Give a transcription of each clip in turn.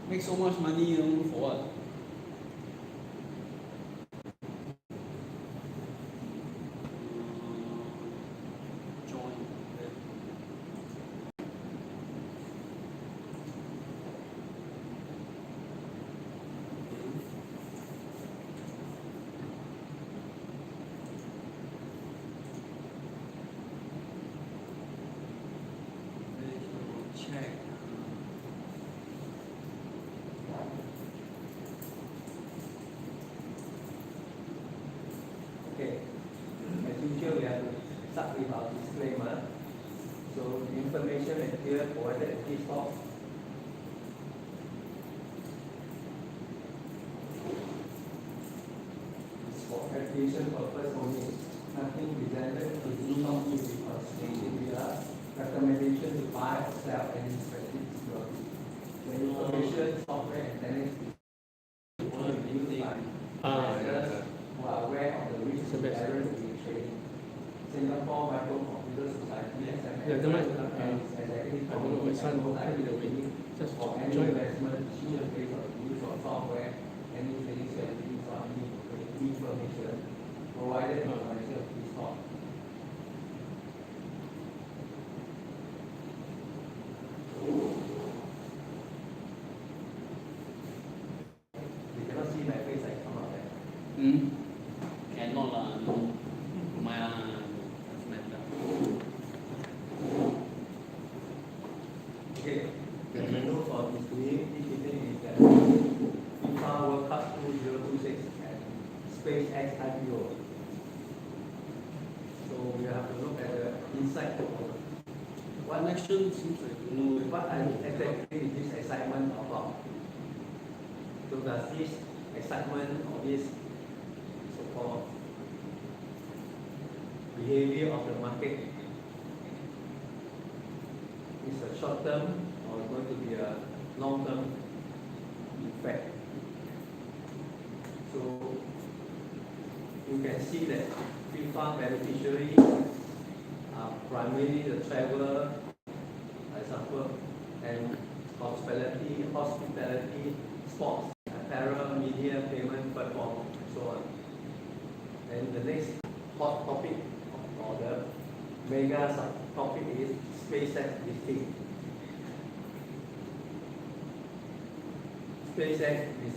make so much money, you know, for what? Okay, as usual, we have to start with our disclaimer. So, the information material provided in this talk is for education purpose only. Nothing presented is not to be constrained with a recommendation to buy or sell any specific security. The information, software, and techniques is only used by investors who are aware of the risks inherent in trading. Singapore Microcomputer Society Yeah, the mic. Executive I don't know, my son will carry the weight. Just for any join. investment decision based on the use of software, any trading strategies or any information provided in the financial this talk. You cannot see my face, I come out there. Cannot lah, no. My doesn't matter. Okay, the menu for this meeting is that FIFA World Cup 2026 and SpaceX IPO. So we have to look at the inside of One action seems like you know. what exactly is this excitement about. So does this excitement or this so-called behavior of the market is a short-term or going to be a long-term effect? So you can see that FIFA beneficiaries are primarily the traveler, example, and hospitality, sports, apparel, media, payment, platform, and so on. And the next hot topic or the mega topic is SpaceX listing. SpaceX is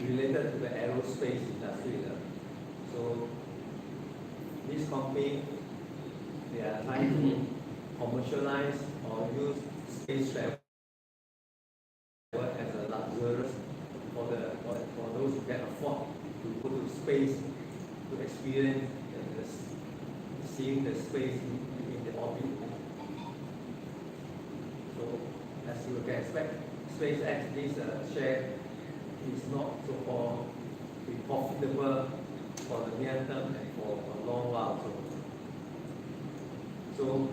related to the aerospace industry. So this company, they are trying to commercialize or use space travel as a luxurious for those who can afford to go to space to experience seeing the space in the orbit. So as you can expect, SpaceX this share is not so far be profitable for the near term and for a long while. So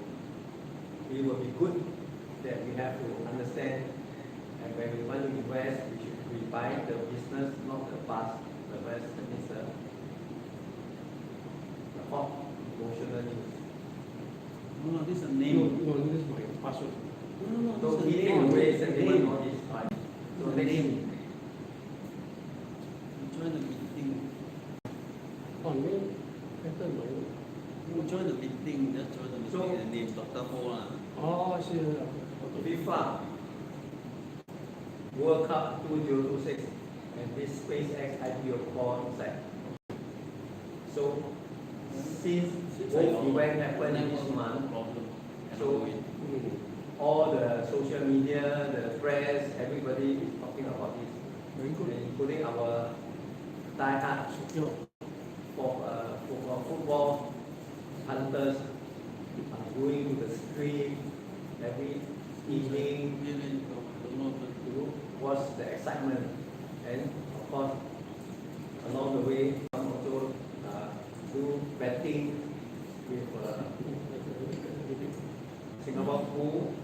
it will be good that we have to understand, and when we want to invest, we buy the business, not the past. The rest is the hot emotional news. No, this is a name. No, this is my password. No, So this is he a name. raise the It's a name name. on this time. So It's a next, name. Join the meeting. Oh, name. Better my name. You join the meeting, just join the meeting. So- The name Dr. Ho lah. Oh, I see. Okay. FIFA World Cup 2026 and this SpaceX IPO call inside. So since both events happened this month, so all the social media, the press, everybody is talking about this, Very good. including our die-hard Yeah. football hunters are going to the street every evening to watch the excitement, and of course along the way some also do betting with Singapore pool.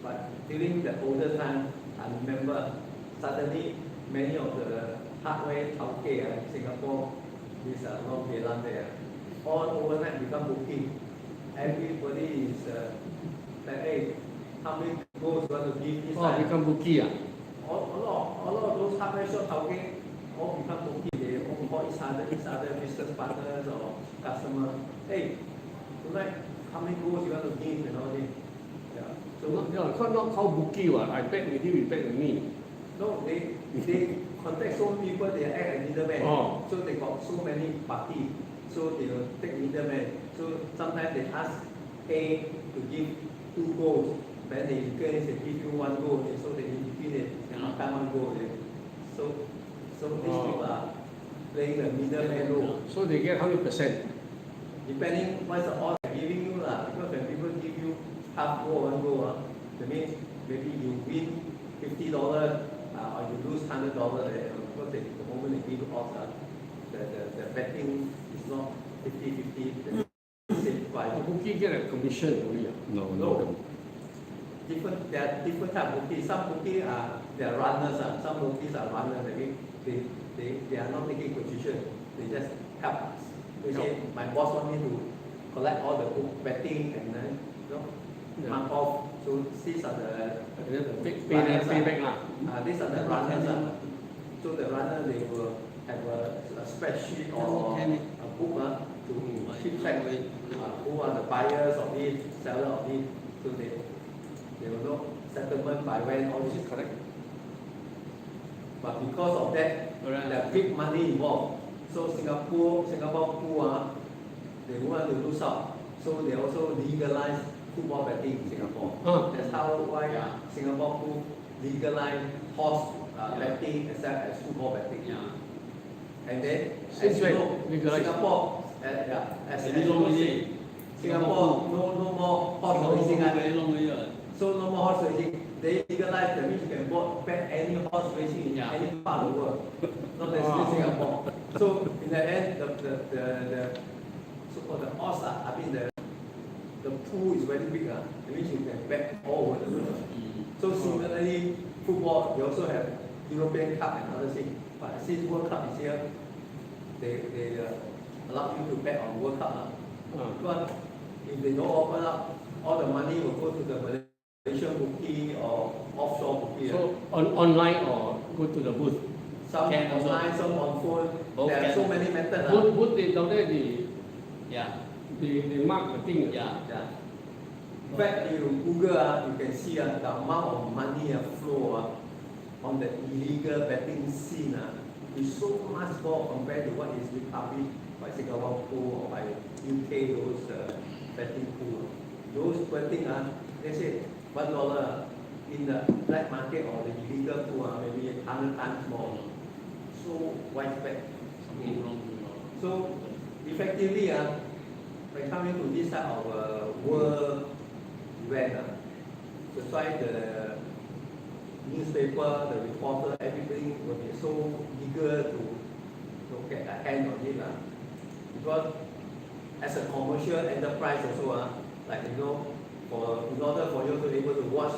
But during the older time, I remember suddenly many of the hardware tauke in Singapore, this Long Geylang there, all overnight become booking. Everybody is like, hey, how many goals you want to give this Oh, time. become bookie ah. A lot of those hardware shop talking all become bookie. They all call each other business partners or customer. Hey, tonight how many goals you want to give and all this. Yeah. So Not called bookie what. I bet with you, you bet with me. no, they contact so many people, they act as middleman. Oh. So they got so many parties. So they will take middleman. So sometimes they ask A to give 2 goals. Then they give you 1 goal. So they in between it cannot come 1 goal. So these people are playing the middleman role. So they get 100%. Depending what's the odds they're giving you lah. Because when people give you half goal, 1 goal, that means maybe you win $50 or you lose $100. Because the moment they give you odds, the betting is not 50-50. Same price. Bookie get a commission only. No. There are different type of bookies. Some bookies they are runners. Some bookies are runners. That means they are not taking position. They just help us. They say, my boss want me to collect all the book betting and then mark off. So these are the payback lah. these are the runners. So the runner they will have a spreadsheet or a book to keep track who are the buyers of this, seller of this. So they will know settlement by when all this is correct. But because of that, there are big money involved. So Singapore pool they don't want to lose out. So they also legalize football betting in Singapore. That's why Singapore pool legalize horse betting except as football betting. And then as you know, Singapore as you know, Singapore no more horse racing. So no more horse racing. They legalize, that means you can bet any horse racing in any part of the world, not necessarily Singapore. So in the end, the so-called the odds the pool is very big. That means you can bet all over the world. So similarly, football, they also have European Cup and other things. But since World Cup is here, they allow you to bet on World Cup. But if they don't open up, all the money will go to the Malaysian bookie or offshore bookie. So online or go to the booth? Some online, some on phone. There are so many methods. Booth they down there they mark the thing. In fact, you Google, you can see the amount of money flow on the illegal betting scene is so much more compared to what is republished by Singapore pool or by UK those betting pool. Those betting they say $1 in the black market or the illegal pool maybe 100 times more. So widespread. So effectively, when coming to this type of world event, that's why the newspaper, the reporter, everything will be so eager to get a hand on it. Because as a commercial enterprise also, like in order for you to be able to watch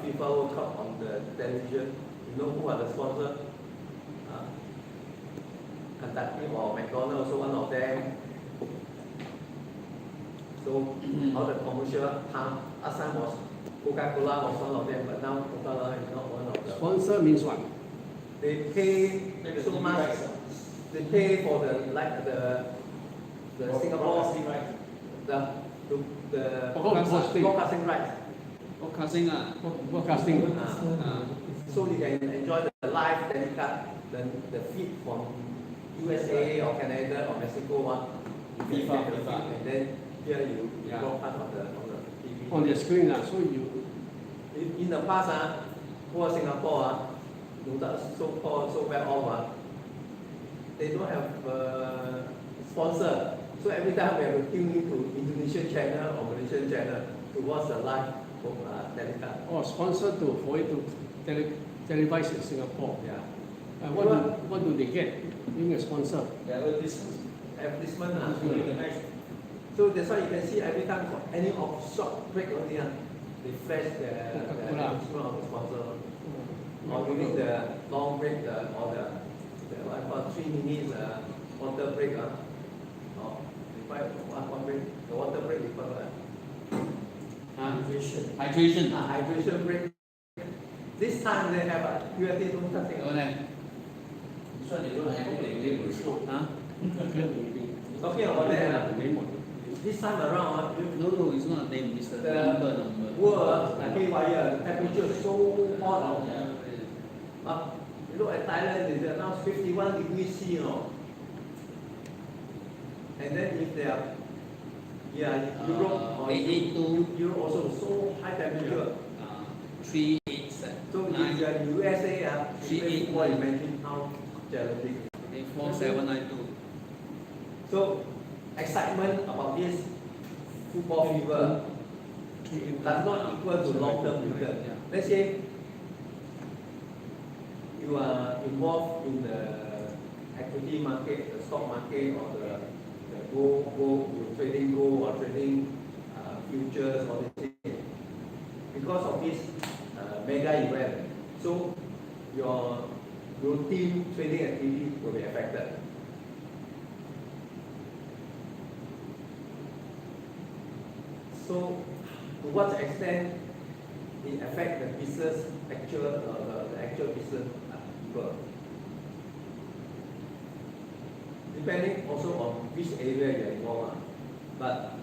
FIFA World Cup on the television, who are the sponsors? Kentucky or McDonald's, also one of them. So all the commercial last time was Coca-Cola was one of them, but now Coca-Cola is not one of them. Sponsor means what? They pay so much. They pay for the Singapore the broadcasting rights. Broadcasting. So you can enjoy the live telecast, the feed from USA or Canada or Mexico FIFA, and then here you broadcast on the TV. On the screen, so you. In the past, for Singapore, so well off, they don't have sponsor. So every time we have to tune into Indonesian channel or Malaysian channel to watch the live telecast. Sponsor for it to televise in Singapore. What do they get being a sponsor? Advertisement. So that's why you can see every time for any short break only, they flash the advertisement of the sponsor. Or during the long break or the 3 minutes water break. One break, the water break hydration. Hydration break. This time they have a QRT don't touch it. 有咧？啊 Talking about that, this time around,？No, no, it's not a name. It's a number. world, haywire, temperature so hot. You look at Thailand, it's now 51 degrees C, you know. And then if they are, Europe or 882. Europe also so high temperature. 387. So if you are in USA, Three, eight, what imagine how challenging. 4792. So excitement about this football fever does not equal to long-term return. Let's say you are involved in the equity market, the stock market, or the gold, you're trading gold or trading futures or this thing. Because of this mega event, so your routine trading activity will be affected. So, to what extent it affect the business actual, the actual business people? Depending also on which area you are involved. But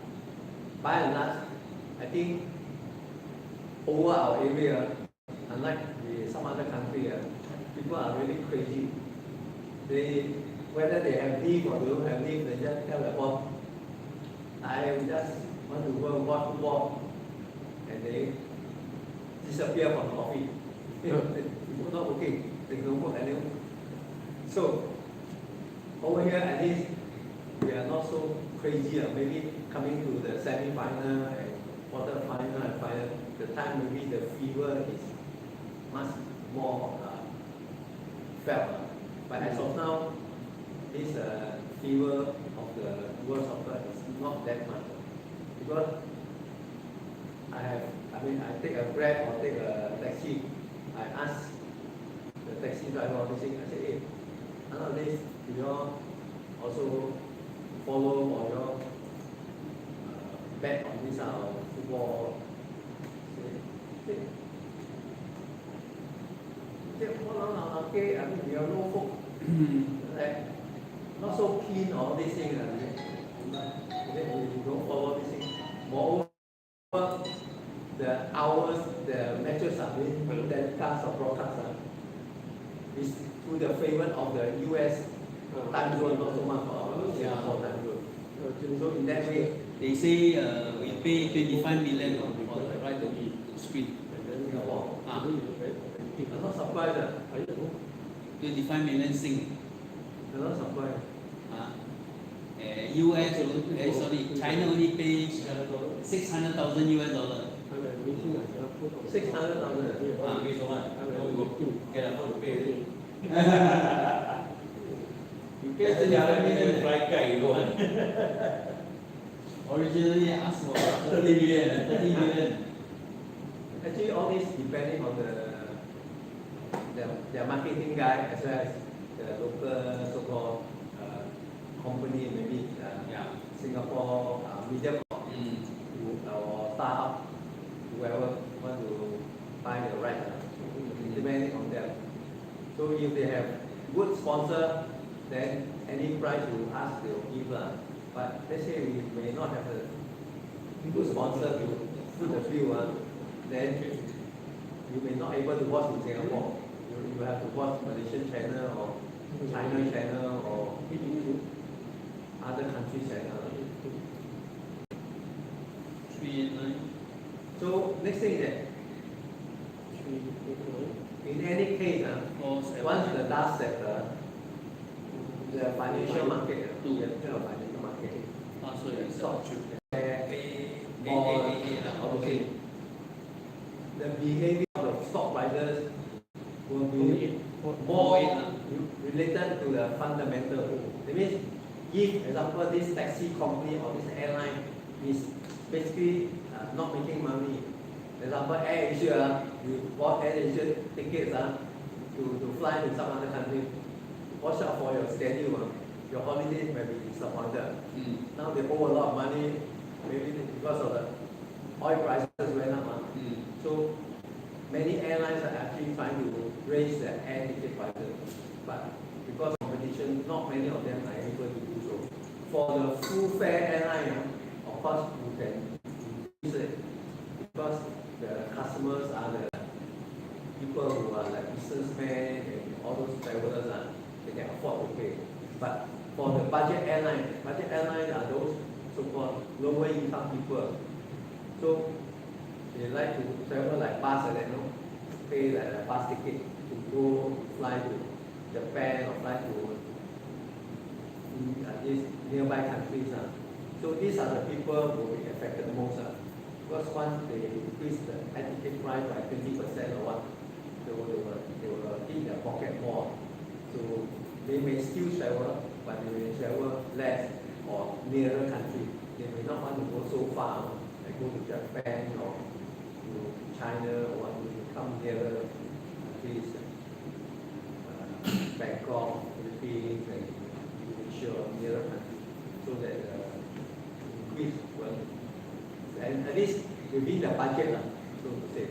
by and large, I think over our area, unlike some other country, people are really crazy. Whether they have leave or they don't have leave, they just tell the boss, I just want to go and watch football, and they disappear from the office. It's not working. They don't work anymore. So over here, at least we are not so crazy. Maybe coming to the semi-final and quarter-final and final, the time maybe the fever is much more felt. But as of now, this fever of the world soccer is not that much. Because I take a Grab or take a taxi, I ask the taxi driver or this thing, I say, hey, nowadays, do you all also follow or you all bet on this football? Okay, we are no folk, not so keen on this thing. We don't follow this thing. Moreover, the hours, the matches are being telecast or broadcast is to the favor of the US time zone, not so much for Singapore time zone. So in that way, They say we pay 25 million for the right to screen. Singapore. I'm not surprised. 25 million Seng. I'm not surprised. China only pays $600,000 US. 600,000. You get 25 million. Originally asked for 30 million. Actually, all this depending on their marketing guy as well as the local so-called company, maybe Singapore media or startup, whoever want to buy the right, depending on them. So if they have good sponsor, then any price you ask, they will give. But let's say we may not have a good sponsor to foot the bill, then you may not able to watch in Singapore. You have to watch Malaysian channel or China channel or other countries channel. 389. So next thing is that in any case, once the dust settles, the financial market, financial market, stock, the behavior of the stock prices will be more related to the fundamental. That means, if, example, this taxi company or this airline is basically not making money. Example, Air Asia, you bought Air Asia tickets to fly to some other country. Watch out for your schedule. Your holiday may be disappointed. Now they owe a lot of money, maybe because of the oil prices went up. So many airlines are actually trying to raise their air ticket prices, but because of competition, not many of them are able to do so. For the full fare airline, of course, you can increase it because the customers are the people who are like businessmen and all those travelers, they can afford to pay. But for the budget airlines are those so-called lower income people. So they like to travel like bus, pay like a bus ticket to go fly to Japan or fly to these nearby countries. So these are the people who will be affected most. Because once they increase the air ticket price by 20% or what, they will hit their pocket more. So they may still travel, but they may travel less or nearer country. They may not want to go so far, like go to Japan or to China or want to come nearer countries, Bangkok, Philippines, and Indonesia or nearer countries, so that increase will, and at least within the budget, so to say.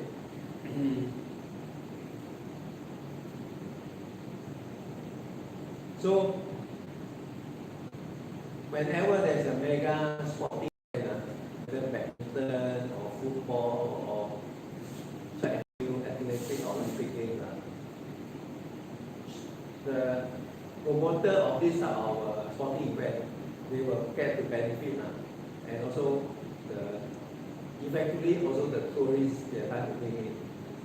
So whenever there's a mega sporting event, whether badminton or football or track and field, athletics or Olympic games, the promoter of this type of sporting event, they will get the benefit, and also effectively also the tourists they are trying to bring in,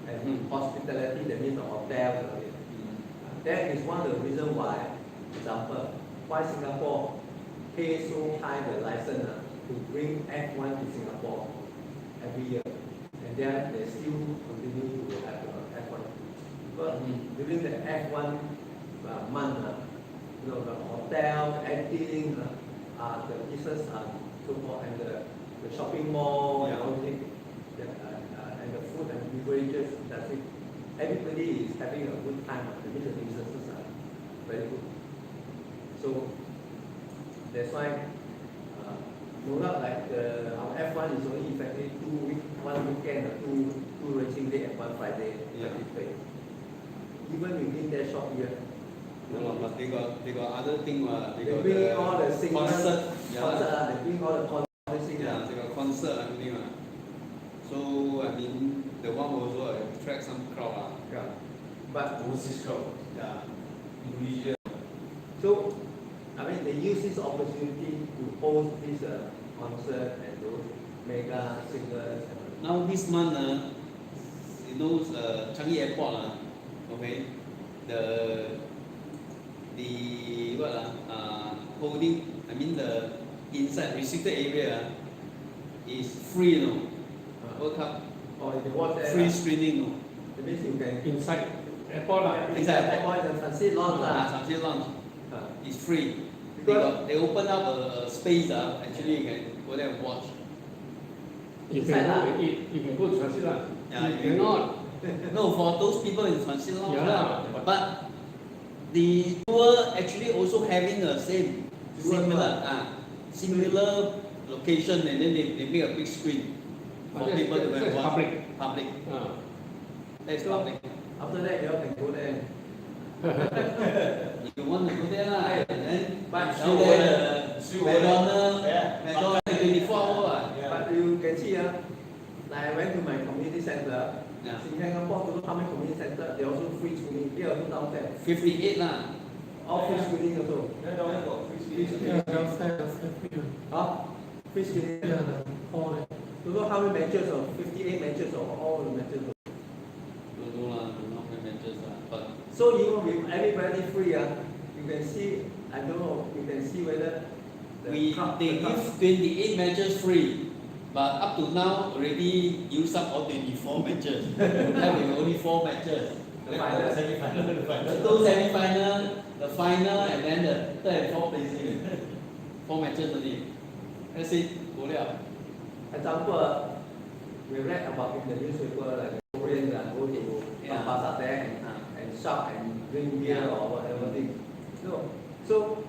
and hospitality, that means the hotels. That is one of the reasons why, for example, why Singapore pays so high the license to bring F1 to Singapore every year, and then they still continue to have F1. But during the F1 month, the hotel, acting, the business so-called, and the shopping mall, and everything, and the food and beverages, that's it. Everybody is having a good time. The businesses are very good. So that's why not like our F1 is only effective 2 weeks, 1 weekend, two racing day and 1 Friday. Even within that short year. No, but they got other thing. They bring all the singers, concert. They bring all the concert. Yeah, they got concert and everything. So I mean, the one also attract some crowd. Yeah. But overseas crowd. Yeah. Indonesia. So I mean, they use this opportunity to host this concert and those mega singers. Now this month, Changi Airport, okay, the holding, I mean the inside restricted area is free, World Cup. Or if you watch that, free screening, that means you can Inside airport inside airport, the transit lounge Transit lounge is free. Because they open up a space, actually you can go there and watch. You can go and eat. You can go to transit lounge. Yeah, you cannot. No, for those people in transit lounge. Yeah, but the tour actually also having a similar location, and then they make a big screen for people to go and watch. Public. That's public. After that, you all can go there. You want to go there, and then But still there, McDonald's 24 hours. But you can see, like I went to my community center. Yeah. Singapore, to how many community center, they also free screening. They also downstairs. 58 lah. All free screening also. Then down got free Free screening. screening. Free screening. Yeah, You know how many matches or 58 matches or all the matches? Don't know lah, don't know how many matches lah. But So even with everybody free, you can see, I don't know, you can see whether they give 28 matches free, but up to now already used up all 24 matches. Now we only 4 matches. the final. The 2 semi-final, the final, and then the 3rd and 4th placing. 4 matches only. That's it. Go liao. Example, we read about in the newspaper like Koreans go to Pasar there and shop and drink beer or whatever thing. No. So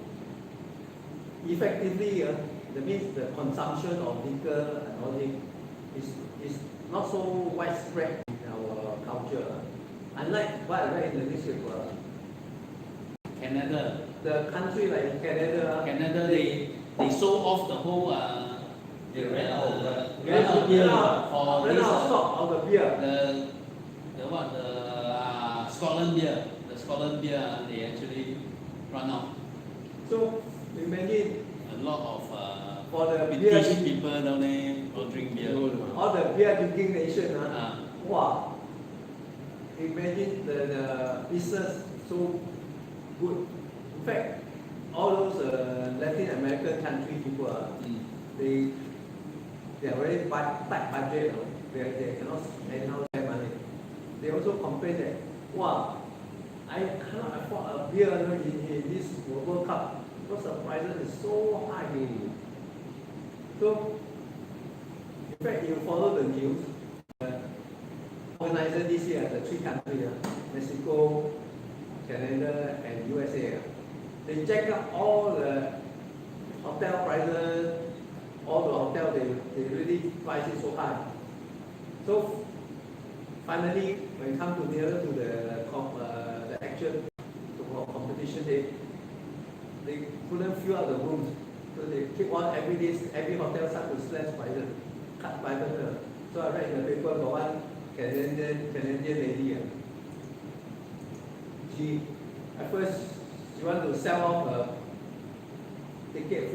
effectively, that means the consumption of liquor and all this is not so widespread in our culture. Unlike what I read in the newspaper, Canada. the country like Canada, Canada, they sold off the whole They ran out of ran out beer for ran this out of stock of the beer. the what the Scotland beer. The Scotland beer they actually run out. So imagine A lot of for the beer, British people down there will drink beer. all the beer drinking nation, Ah. wow. Imagine the business so good. In fact, all those Latin American country people, they are very tight budget. They cannot anyhow spend money. They also complain that, wow, I cannot afford a beer in this World Cup because the prices is so high. So, in fact, you follow the news. Organised this year, the three countries, Mexico, Canada, and USA, they jack up all the hotel prices. All the hotels, they really price it so high. So finally, when it comes to nearer to the actual competition, they couldn't fill up the rooms. So they keep on every hotel start to slash prices, cut prices. So I read in the paper about one Canadian lady. She at first she wanted to sell off a football ticket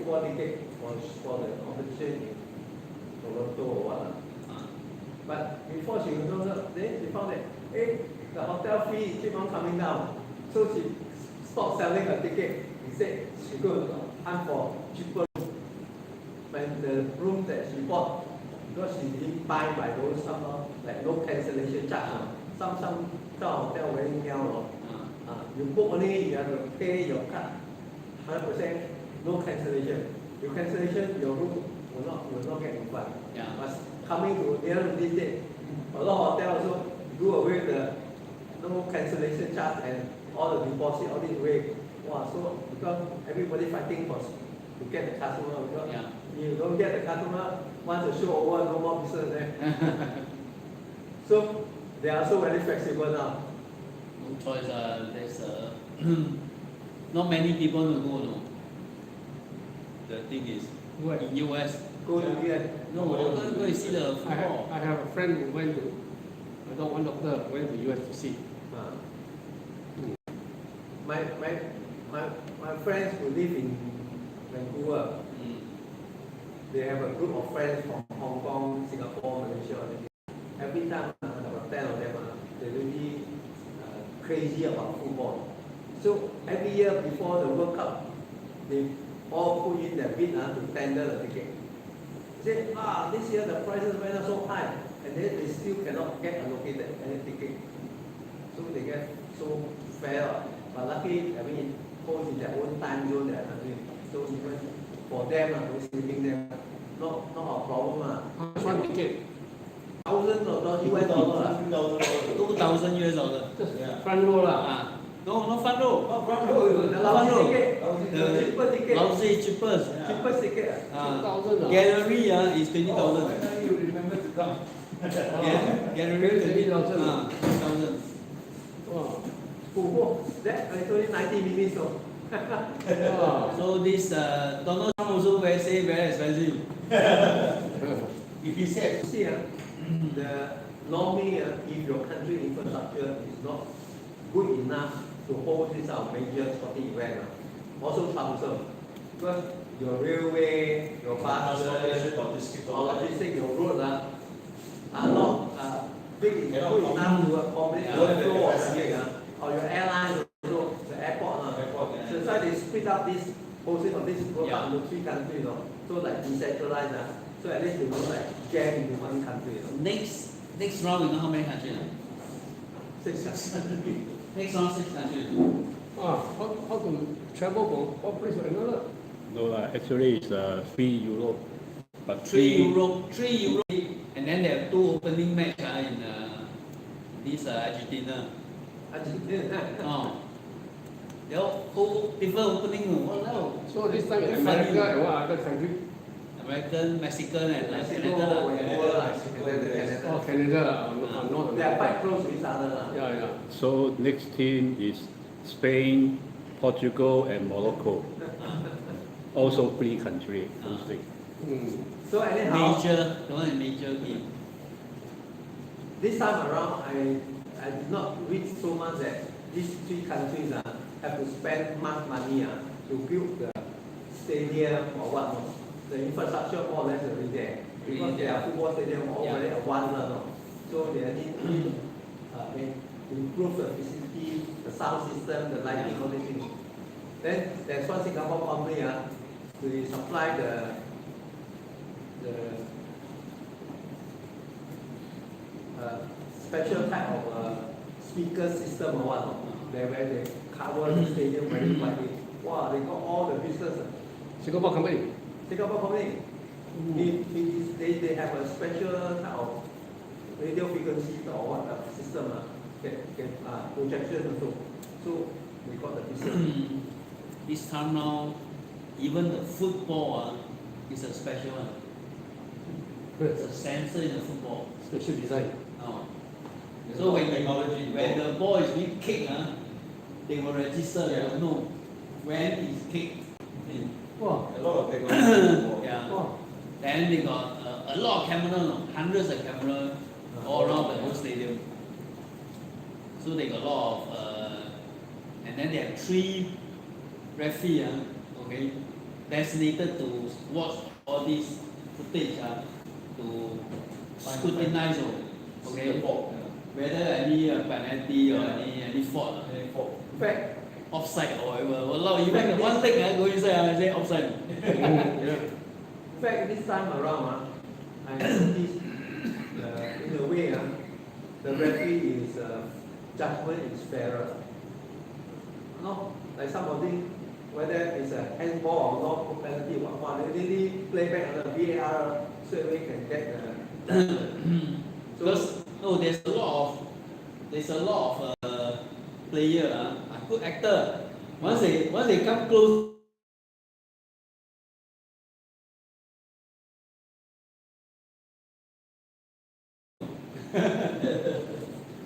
for the competition in Toronto or what. But before she goes up, then she found that the hotel fee keep on coming down. So she stopped selling her ticket. Instead, she go hunt for cheaper room. When the room that she bought, because she didn't buy by those some like no cancellation charge. Some hotel very narrow. You book only, you have to pay your cut 100%, no cancellation. Your cancellation, your room will not get refunded. Yeah. But coming to the end of this day, a lot of hotels also do away with the no cancellation charge and all the deposit, all this way. Wow, so because everybody fighting to get the customer, because you don't get the customer, once the show over, no more business there. So they are also very flexible now. No choice. There's not many people to go. No. The thing is, What? in US, Go to here. no, go and see the I football. have a friend who went to, one doctor went to US to see. My friends who live in Vancouver, they have a group of friends from Hong Kong, Singapore, Malaysia. Every time about 10 of them, they're really crazy about football. So every year before the World Cup, they all put in their bid to tender the ticket. They say, this year the prices went up so high, and then they still cannot get allocated any ticket. So they get so fair. But luckily, I mean, it falls in their own time zone, their country. So even for them, those sleeping there, not a problem. One ticket. Thousands of US dollars. $2,000. Yeah. Front row lah. No, not front row. The lousy ticket. The cheaper ticket. Lousy, cheapest. Cheapest ticket. 2,000 Gallery is 20,000. When are you remember to come? Gallery 20,000. 20,000. Wow. That is only 90 minutes. So. Wow. So this Donald Trump also say very expensive. If he said, See, normally, if your country infrastructure is not good enough to hold this major sporting event, also troublesome. Because your railway, your buses, logistics, your road are not big enough to accommodate the flow of traffic. Or your airlines, also, the airport. So that's why they split up this hosting of this World Cup into 3 countries. So like decentralized. So at least they don't like jam into one country. Next round, you know how many countries? 6 countries. Next round, 6 countries. How to travel from one place to another? No, actually it's 3 Europe, but 3 Europe, and then there are 2 opening match in this Argentina. The whole different opening. Wow. So this time in America and what other country? American, Mexican, and Mexico, Canada. Vancouver, Oh, Canada. Canada, not They are quite close to each other. Yeah, yeah. So next team is Spain, Portugal, and Morocco. Also free country. hosting. Mm. So anyhow, Major, the one in major game. this time around, I did not read so much that these three countries have to spend much money to build the stadium or whatnot. The infrastructure more or less already there. Because they are football stadium already one level. So they need to improve the facility, the sound system, the lighting, all these things. Then there's one Singapore company to supply the special type of speaker system or what, where they cover the stadium very widely. Wow, they got all the business. Singapore company. Singapore company, they have a special type of radio frequency or what system, projection also. So we got the business. This time now, even the football is a special one. It's a sensor in the football. Special design. So when technology, when the ball is being kicked, they will register. They will know when it's kicked. Wow. a lot of technology. Yeah. Wow. Then they got a lot of cameras, hundreds of cameras all around the whole stadium. So they got a lot of, and then they have 3 referees, okay, designated to watch all these footage, to scrutinize, okay, whether any penalty or any fault, In fact, offside or whatever. Walao, even one thing go inside, I say offside. Yeah. in fact, this time around, I noticed in a way, the referee is judgment is fairer. No, like somebody, whether it's a handball or not, penalty or what, they really play back on the VAR so we can get the. Because there's a lot of player, a good actor. Once they come close.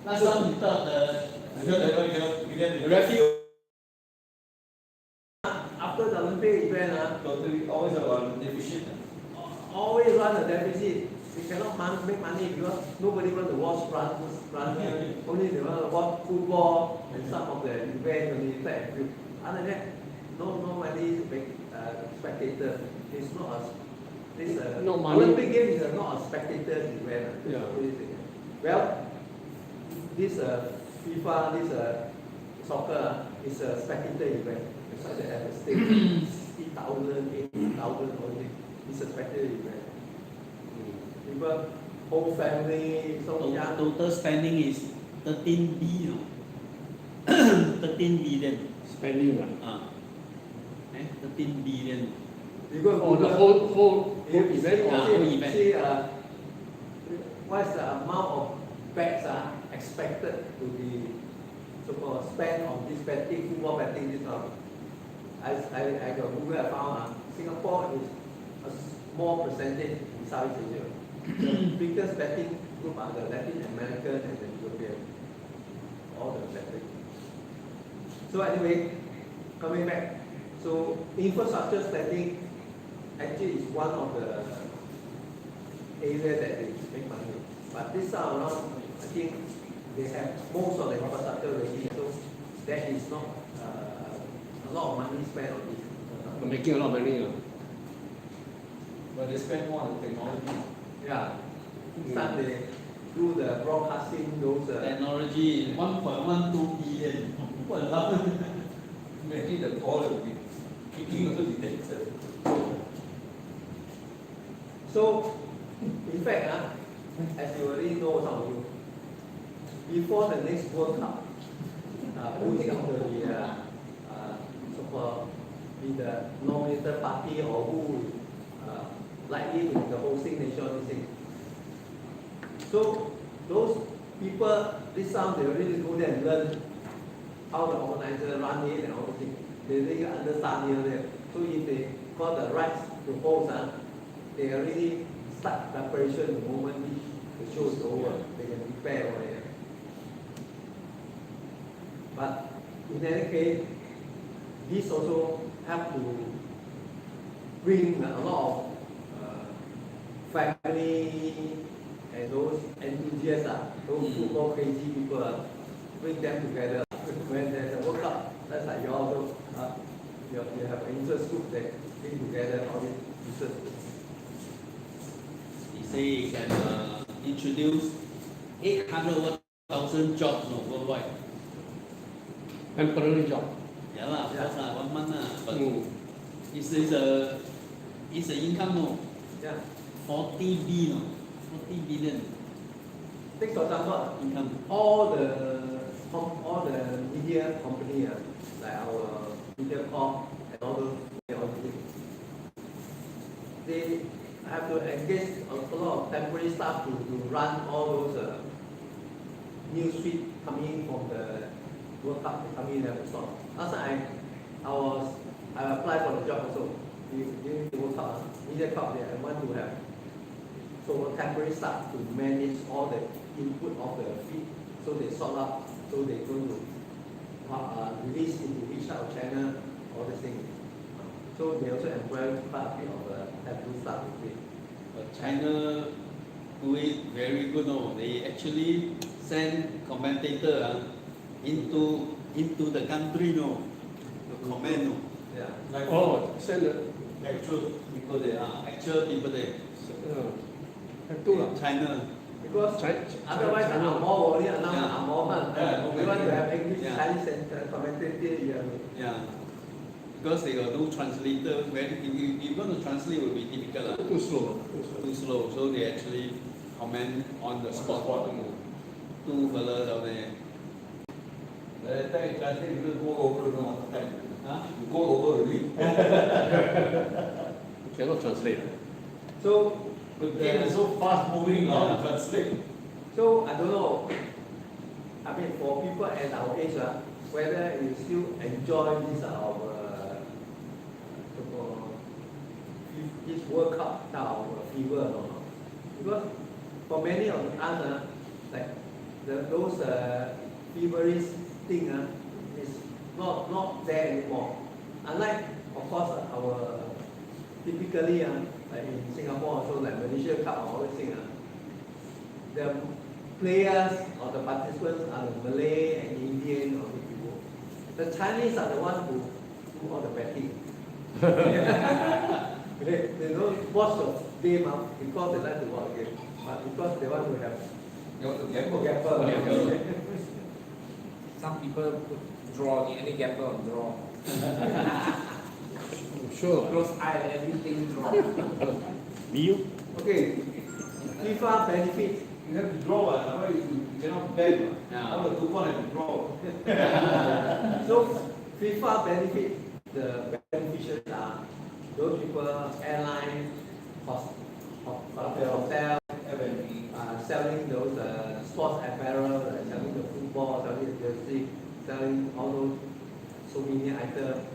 Last time we thought the referee. After the Olympic event, Totally, always about deficit. always run a deficit. We cannot make money because nobody want to watch run. Only they want to watch football and some of the events only track and field. Other than that, no money spectator. It's not a No money. Olympic Games is not a spectator event. Yeah. Well, this FIFA, this soccer is a spectator event. It's like they have a stake, 60,000, 80,000, all this. It's a spectator event. People, whole family, so young. Total spending is 13 billion. 13 billion. Spending. 13 billion. You go Oh, the Google, whole you event. see, whole event. see, what's the amount of bags expected to be so-called spent on this betting, football betting, this one. I got Google, I found Singapore is a small percentage in Southeast Asia. The biggest betting group are the Latin American and the European. All the betting. So anyway, coming back, so infrastructure spending actually is one of the areas that they make money. But this time around, I think they have most of the infrastructure already, so there is not a lot of money spent on this. Making a lot of money. But they spend more on technology. Yeah. Some they do the broadcasting, those Technology 1.12 billion. Walao. Imagine the ball will be kicking also detected. So, in fact, as you already know, some of you, before the next World Cup, who is going to be so-called be the nominated party or who likely to be the hosting nation? So, those people, this time they really go there and learn how the organizer run it and all those things. They really understand here there. So if they got the rights to host, they already start preparation the moment the show is over. They can prepare over there. But in any case, this also have to bring a lot of family and those enthusiasts, those football crazy people, bring them together. When there's a World Cup, that's like you also you have an interest group that bring together all these interest groups. He say he can introduce 800,000 jobs worldwide. Temporary job. Yeah lah, of course lah, 1 month lah. But it's a income Yeah. 40 billion, 40 billion Take for example, income. all the media company, like our media corp and all those, they have to engage a lot of temporary staff to run all those news feed coming from the World Cup coming in and so on. Last time I applied for the job also during the World Cup, media corp. I want to have a temporary staff to manage all the input of the feed, so they sort out, so they're going to release into each type of channel, all the things. So they also employ quite a bit of the temporary staff with it. But China do it very good. They actually send commentator into the country to comment. Yeah. Like send the actual people there. Actual people there. have to lah. China. Because otherwise, China. I'm more worried now. Yeah. I'm more we want to have English, Yeah. Chinese, and commentator. Yeah. Because they got no translator. If you're going to translate, it will be difficult. Too slow. Too slow. So they actually comment on the spot. Two fellas down there. By the time you translate, you will go over no time. Huh? You go over already. You cannot translate. So, The game is so fast moving now, Yeah. you translate. so I don't know. I mean, for people at our age, whether you still enjoy this World Cup type of fever or not. Because for many of us, like those feverish thing is not there anymore. Unlike, of course, our typically like in Singapore also, like Malaysia Cup or all these things, the players or the participants are the Malay and Indian or the people. The Chinese are the ones who do all the betting. They don't watch the game because they like to watch the game, but because they want to have You want to gamble? gamble. Some people put draw, any gamble on draw. Sure. Close eye, everything draw. You? Okay, FIFA benefits. You have to draw, otherwise you cannot bet. Yeah. All the coupon have to draw. So FIFA benefits the beneficiaries are those people, airlines, hotel, F&B. selling those sports apparel, selling the football, selling the jersey, selling all those souvenir items.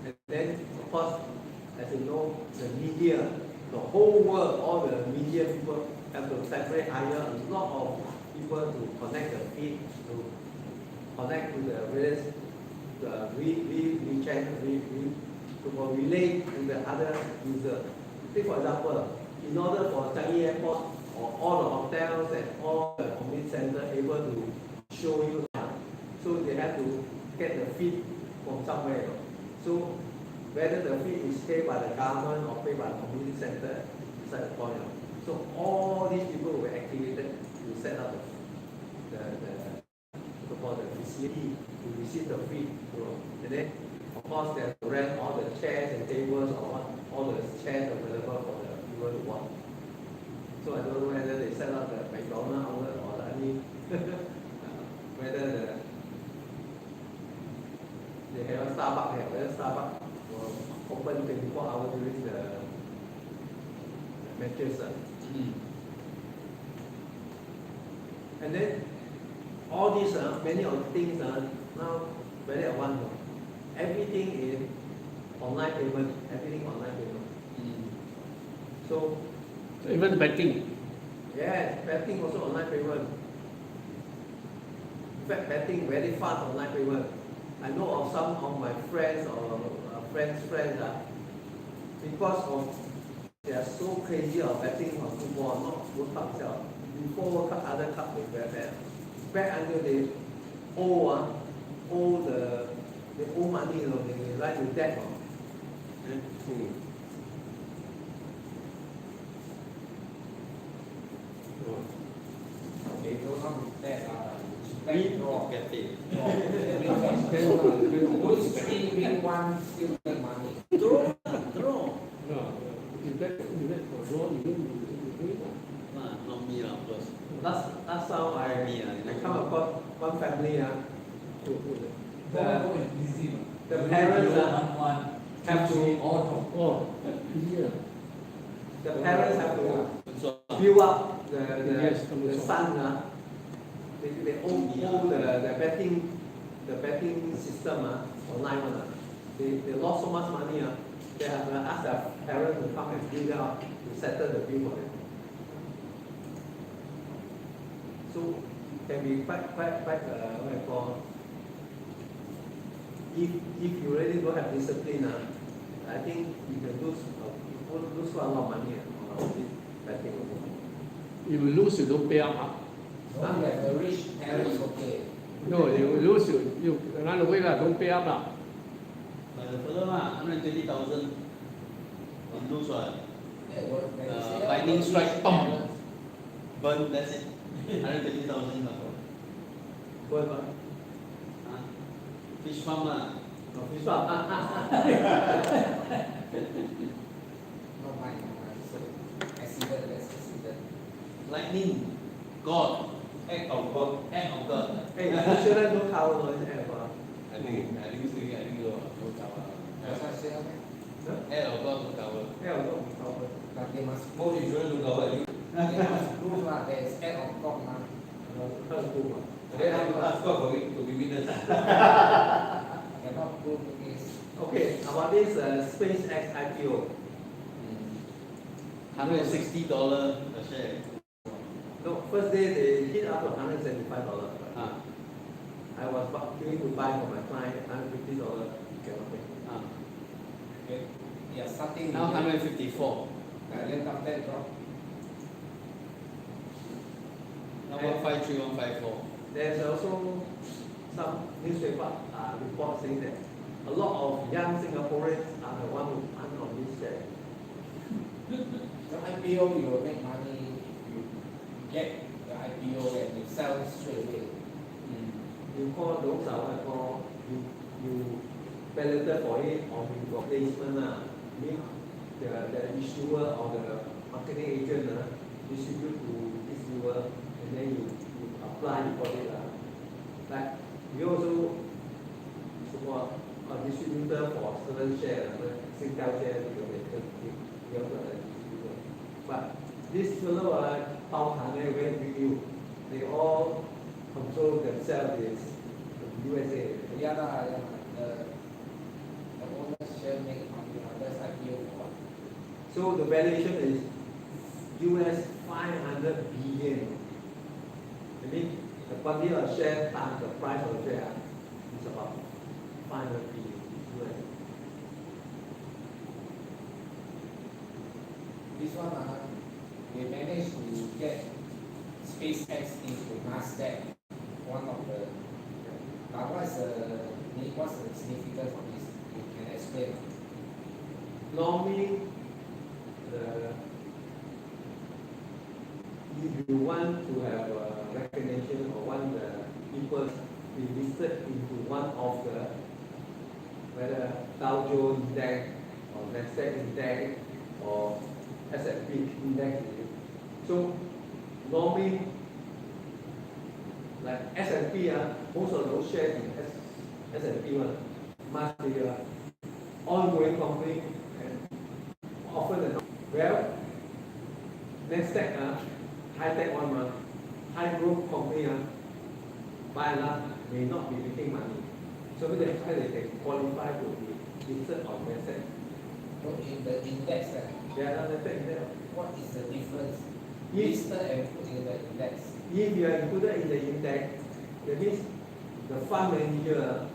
And then, of course, as you know, the media, the whole world, all the media people have to separate, hire a lot of people to connect the feed, to connect to the various, to relate to the other user. Take for example, in order for Changi Airport or all the hotels and all the convenience center able to show you, so they have to get the feed from somewhere. So whether the fee is paid by the government or paid by the community center, beside the point. So all these people were activated to set up the facility to receive the fee. And then, of course, they have to rent all the chairs and tables or all the chairs available for the people to watch. So I don't know whether they set up the McDonald's outlet or any, whether they have a Starbucks, whether Starbucks will open 24 hours during the matches. And then all these, many of the things now very advanced. Everything is online payment, everything online payment. So, Even betting. yeah, betting also online payment. In fact, betting very fast online payment. I know of some of my friends or friends' friends because of they are so crazy of betting on football, not World Cup itself. Before World Cup, other cup they very bad. Bet until they owe money, you know, they like to debt. They don't know that We bet draw. get it. Which three win one still get money. Draw. No, you bet for draw, you win. Not me lah, of course. Last time I come across one family the parents have to Oh, yeah. the parents have to build up the son they own the betting system online they lost so much money they have to ask their parents to come and build it up to settle the bill for them. So can be quite what I call if you really don't have discipline I think you can lose quite a lot of money on this betting also. You lose, you don't pay up. Not that the rich parents okay. No, you lose, you run away lah, don't pay up lah. But the further one, 120,000. You lose what? Lightning strike, boom. Burn, that's it. 120,000 lah. What? Fish farm lah. No, fish farm. No mind. So accident, that's accident. Lightning, God, act of God. Hey, insurance no cover no is air I think no cover. That's what I say, okay. Act of God no cover. Air no cover. But they must Most insurance do cover. they must prove there is act of God now. They have to ask God for it to be witness. Cannot prove against. Okay, about this SpaceX IPO. $160 a share. No, first day they hit up to $175. I was going to buy for my client $150. Cannot pay. Okay. Yeah, starting Now 154. then after that drop. Now 153, 154. There's also some newspaper report saying that a lot of young Singaporeans are the one who earn on this share. The IPO you will make money if you get the IPO and you sell straight away. You call those what I call you balloted for it or you got placement mean the issuer or the marketing agent distribute to issuer and then you apply for it Like we also support a distributor for certain share Singtel share we also a distributor. But this fellow Bao Han went with you. They all control themselves is USA. Yeah, the owner share make money, that's IPO for what? So the valuation is US 500 billion. I mean, the quantity of share times the price of the share is about 500 billion US. This one, we managed to get SpaceX into NASDAQ, one of the. But what's the significance of this? You can explain. Normally, if you want to have recognition or want the people to be listed into one of the whether Dow Jones Index or Nasdaq Index or S&P Index. So normally, like S&P, most of those shares in S&P must be ongoing company and often well, Nasdaq high tech one high growth company by and large may not be making money. So that's why they can qualify to be listed on Nasdaq. So in the index, They are not listed in there. what is the difference? If, Listed and put in the index. if you are included in the index, that means the fund manager,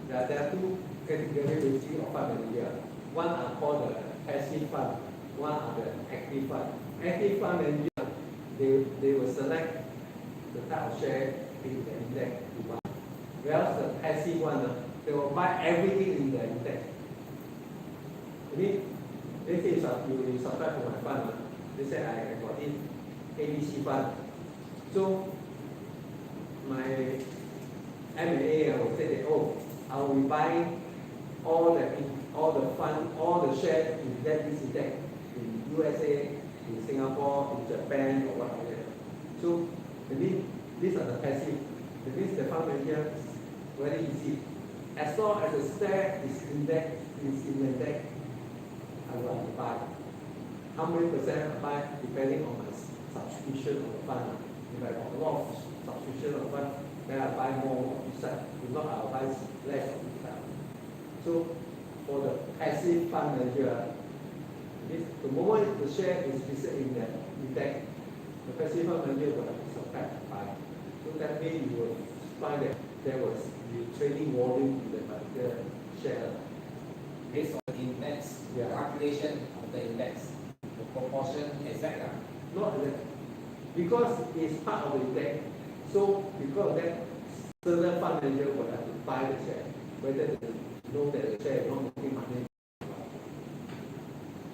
there are two categories of fund manager. One are called the passive fund, one are the active fund. Active fund manager, they will select the type of share in the index to buy. Whereas the passive one, they will buy everything in the index. I mean, let's say you subscribe to my fund, they say I got this ABC fund. So my MA will say that, oh, I will buy all the fund, all the shares in that index in USA, in Singapore, in Japan, or whatever. So that means these are the passive. That means the fund manager very easy. As long as the share is in the index, I will have to buy. How many percent I buy depending on my subscription of the fund. If I have a lot of subscription of the fund, then I buy more of each side. If not, I will buy less of each side. So for the passive fund manager, the moment the share is listed in the index, the passive fund manager will have to subscribe to buy. So that means you will find that there was the trading volume in the particular share. Based on the index, Yeah. calculation of the index, the proportion exact. Not that, because it's part of the index, so because of that, certain fund manager will have to buy the share, whether they know that the share is not making money.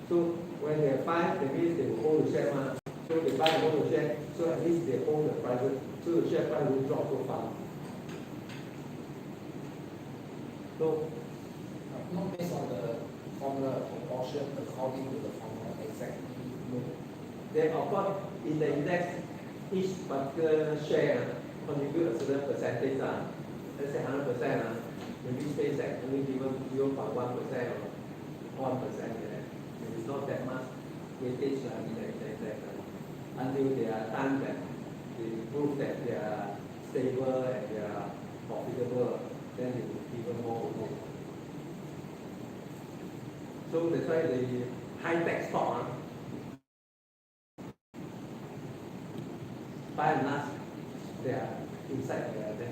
So when they buy, that means they will hold the share, so they buy and hold the share, so at least they hold the price, so the share price will drop so far. So Not based on the formula proportion according to the formula exactly. then of course, in the index, each particular share contribute a certain percentage. Let's say 100%. Maybe SpaceX only given 0.1% or 1%. It is not that much weightage in the index until there are times that they prove that they are stable and they are profitable. Then they will even more. So that's why the high-tech stock, by and large, they are inside the index.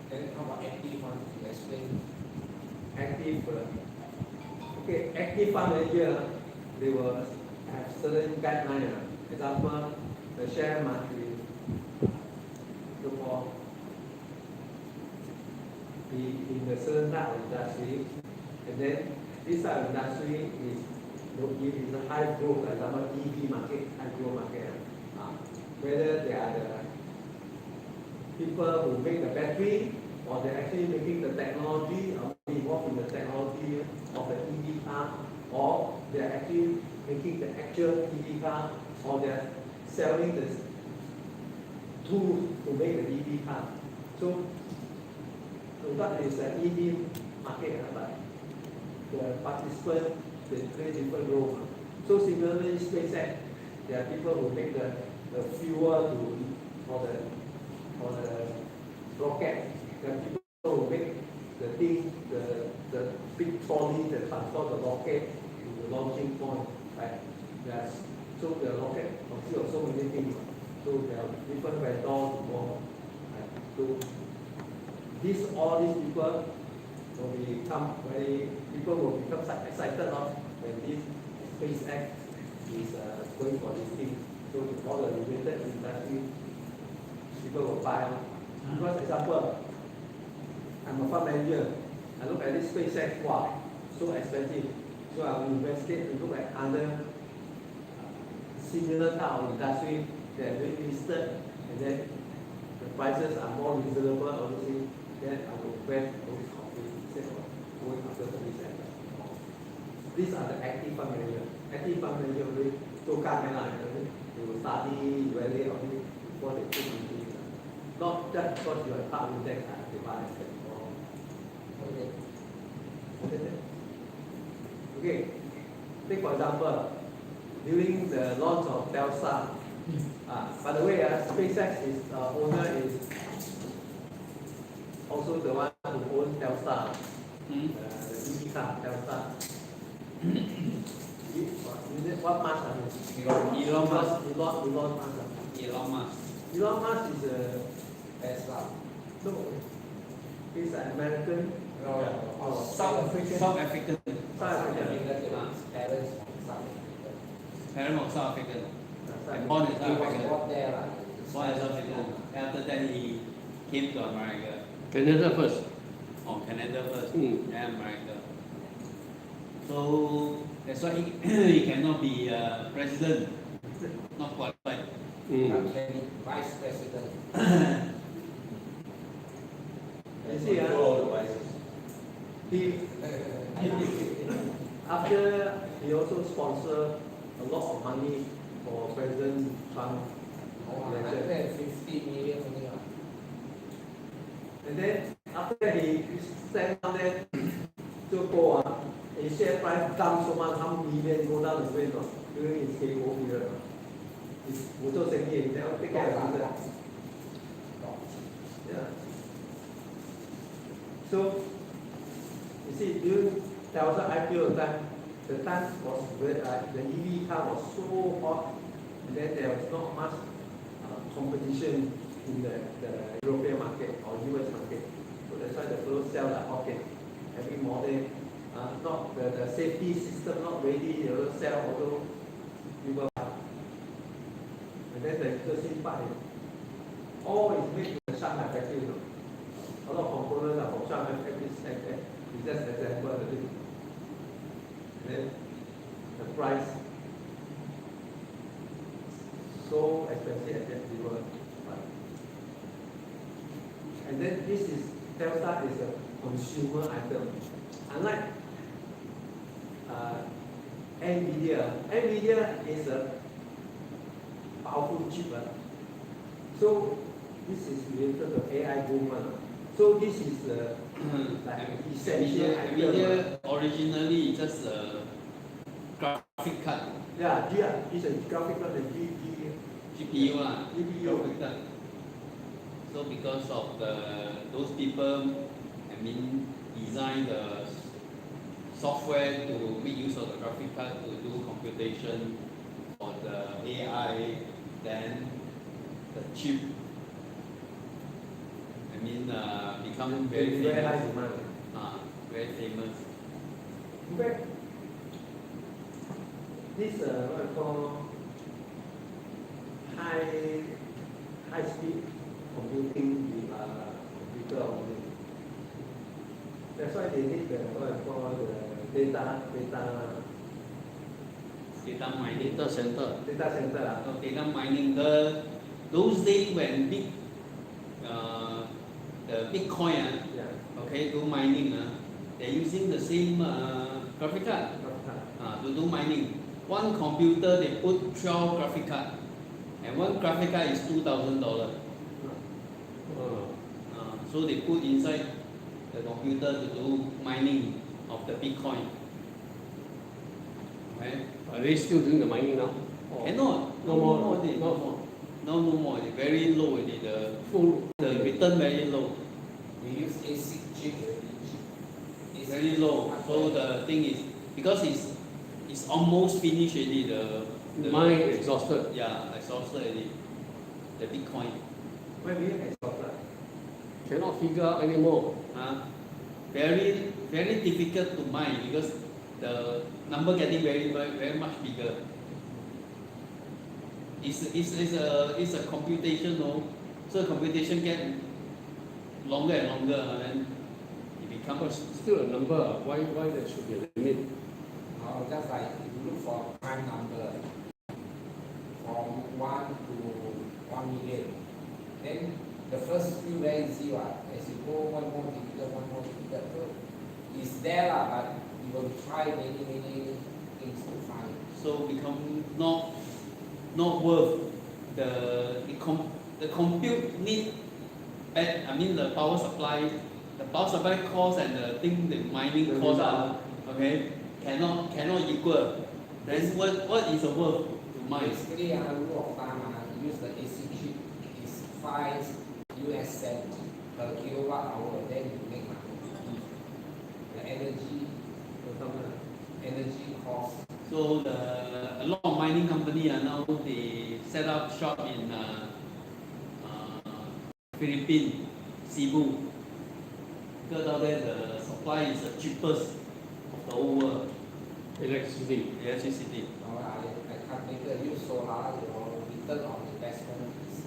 Then how about active one? You explain. Active, okay, active fund manager, they will have certain guidelines. Example, the share must be in the certain type of industry, and then this type of industry is a high growth, for example, EV market, high growth market. Whether they are the people who make the battery, or they're actually making the technology, or involved in the technology of the EV car, or they're actually making the actual EV car, or they're selling the tools to make the EV car. So that is the EV market, but the participants, they play different roles. So similarly, SpaceX, there are people who make the fuel for the rocket. There are people who make the thing, the big trolley that transport the rocket to the launching point. Right? Yes. So the rocket consists of so many things. So there are different vendors involved. Right? So all these people will become excited when this SpaceX is going for this thing. So all the related industry, people will buy. Because example, I'm a fund manager. I look at this SpaceX, wow, so expensive. So I will investigate and look at other similar type of industry that are very listed, and then the prices are more reasonable, obviously. Then I will invest those companies instead of going after service center. These are the active fund manager. Active fund manager will they will study, evaluate on it before they put into it. Not just because you are part of index, they buy and sell. Okay. Take for example, during the launch of Telstar. By the way, SpaceX is owner is also the one who owns Telstar, the EV car Telstar. What Musk? Elon Musk. Elon Musk. Elon Musk. Elon Musk is a Tesla. no. He's an American. No, South African. South African. South African. Parents from South Africa. Parent of South African. And South born in He South was Africa. born there, Born in South Africa. After that he came to America. Canada first. Or Canada first. Mm. Then America. So that's why he cannot be president. Not qualified. Vice President. You see, he after he also sponsor a lot of money for President Trump. 150 million only. And then after he stand down there to go on, his share price down so much, how million go down the way during his KO period. He's also saying he never take care of himself. Yeah. So you see, during Tesla IPO time, the time was where the EV car was so hot, and then there was not much competition in the European market or US market. So that's why the fellow sell like okay, every model, not the safety system not ready, they will sell although people buy. And then the interesting part is all is made in the Shanghai factory. You know? A lot of components are from Shanghai factories like that. We just assemble the thing. And then the price so expensive at that level. And then this is Tesla is a consumer item. Unlike NVIDIA is a powerful chip. So this is related to AI boom. So this is like essential item. NVIDIA originally just a graphic card. Yeah, it's a graphic card, the GPU lah. GPU. Graphic card. So because of those people, design the software to make use of the graphic card to do computation for the AI, then the chip, become very very high famous. demand. Very famous. In fact, this what I call high speed computing with computer only. That's why they need the what I call the data mining. Data center. Data mining. Those days when the Bitcoin do mining, they're using the same graphic card to do mining. One computer they put 12 graphic card, and one graphic card is $2,000. So they put inside the computer to do mining of the Bitcoin. Okay? Are they still doing the mining now? Cannot. No more. No more. Very low already. The return very low. We use ASIC chip. It's very low. So the thing is, because it's almost finished already. The Mine exhausted. Yeah, exhausted already. The Bitcoin. When we exhausted. Cannot figure out anymore. Very difficult to mine because the number getting very much bigger. It's a computation, no? So computation get longer and longer, and then it becomes Still a number. Why there should be a limit? Just like if you look for prime number from 1 to 1 million, then the first few very easy one. As you go one more difficult. So it's there but you will try many things to find. so become not worth the compute need. The power supply cost and the thing the mining cost cannot equal. Then what is the worth to mine? Basically, rule of thumb, use the AC chip is 5 US cents per kilowatt hour, then you make money. The energy, energy cost. So a lot of mining company are now they set up shop in Philippines, Cebu. Because out there the supply is the cheapest of the whole world. Electricity. Electricity. I can't make a use solar, return on investment is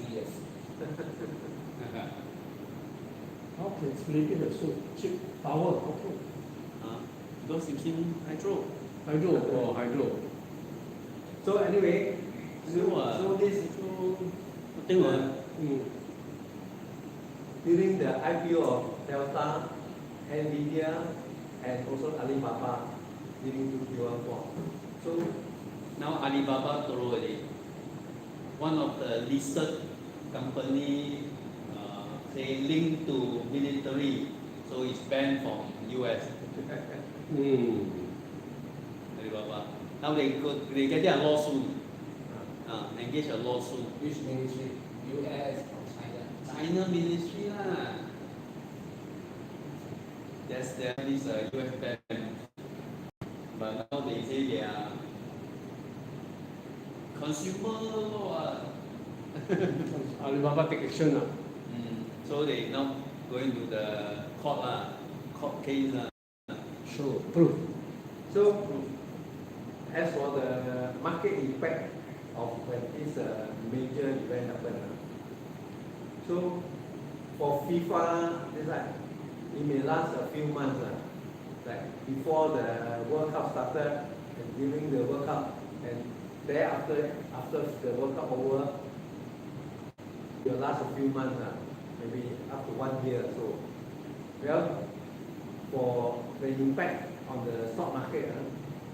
3 years. How can Philippines have so cheap power? How come? Because using hydro. Hydro or hydro? So anyway, So this nothing during the IPO of Delta, Nvidia, and also Alibaba during 2014. So now Alibaba throw already. One of the listed company say linked to military, so it's banned from US. Alibaba. Now they get a lawsuit. Engage a lawsuit. Which ministry? US or China? China ministry lah. There is a US ban. But now they say they are consumer law. Alibaba take action. So they now going to the court case. Show proof. So, as for the market effect of when this major event happened, so for FIFA, this it may last a few months, like before the World Cup started and during the World Cup, and thereafter, after the World Cup over, it will last a few months, maybe up to 1 year or so. Well, for the impact on the stock market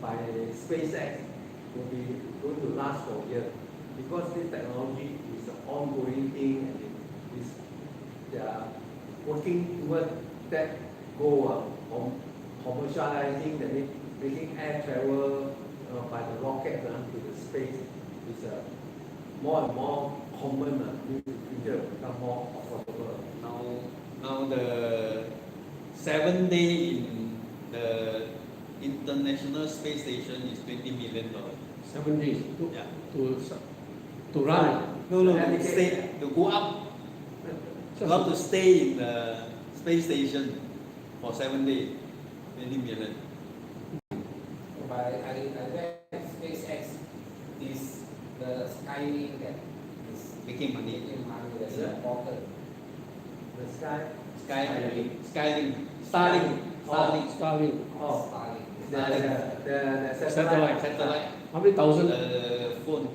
by SpaceX will be going to last for years, because this technology is an ongoing thing, and they are working towards that goal of commercializing, that means making air travel by the rocket to the space is more and more common. In the future will become more affordable. Now the 7 day in the International Space Station is $20 million. 7 days Yeah. to run. To stay, to go up. You have to stay in the space station for 7 days, 20 million. But I read SpaceX is the Skylink that is Making money. making money that's important. The sky. Starlink. Starlink. Oh, Starlink. the Satellite. How many thousand? Phone.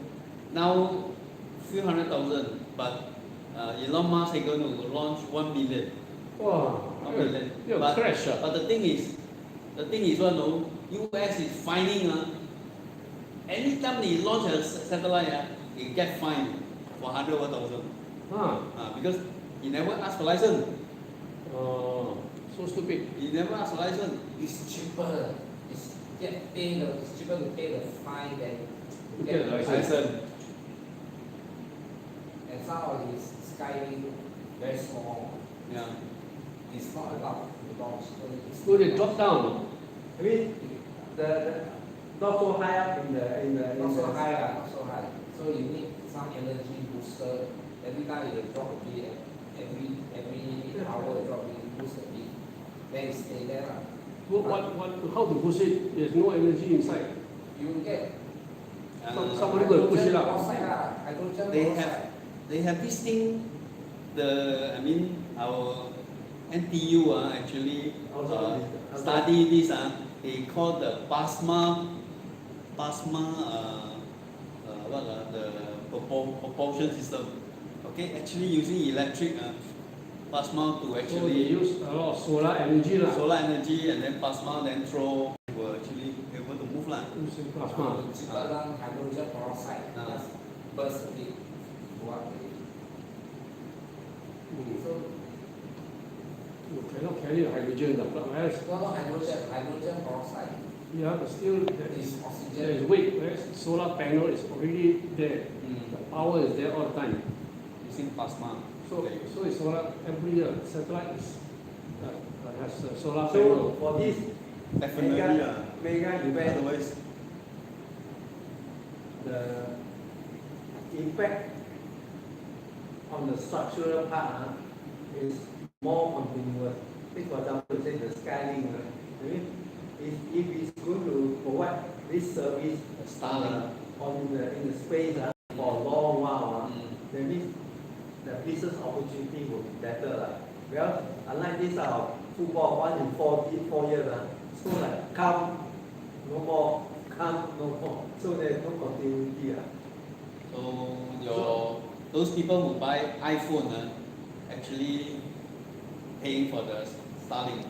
Now, few 100,000, but Elon Musk is going to launch 1 million. Wow. 1 million. You're But, crash. but the thing is, US is finding, anytime they launch a satellite, they get fined for 100,000. Because he never asked for license. So stupid. He never asked for license. It's cheaper. It's cheaper to pay the fine than To get the license. And some of these Skylink very small. Yeah. It's not allowed to launch. So they drop down. I mean, the not so high up in the Not so high, not so high. So you need some energy booster. Every time you drop a bit, every hour you drop a bit, boost a bit. Then you stay there. How to push it? There's no energy inside. You get Somebody go and push it up. outside. Hydrogen They outside. have this thing, our NTU actually study this, they call the the propulsion system. Okay, actually using electric plasma to So they actually use a lot of solar energy. solar energy, and then plasma then throw, will actually be able to move Using plasma. Cheaper than hydrogen peroxide. Just burst a bit. Go up a bit. So You cannot carry hydrogen. Whereas, not hydrogen peroxide yeah, but still there is is oxygen. weight. Whereas solar panel is already there. The power is there all the time. using plasma. So it's solar every satellite is has a solar So panel. for this Definitely. mega event, Otherwise, the impact on the structural part is more continuous. Take for example, say the Skylink. I mean, if it's going to provide this service Starlink. in the space for a long while, that means the business opportunity will be better. Well, unlike this football, 1 in 4 years, so like come, no more, come, no more. So there's no continuity. So those people who buy iPhone actually paying for the Starlink.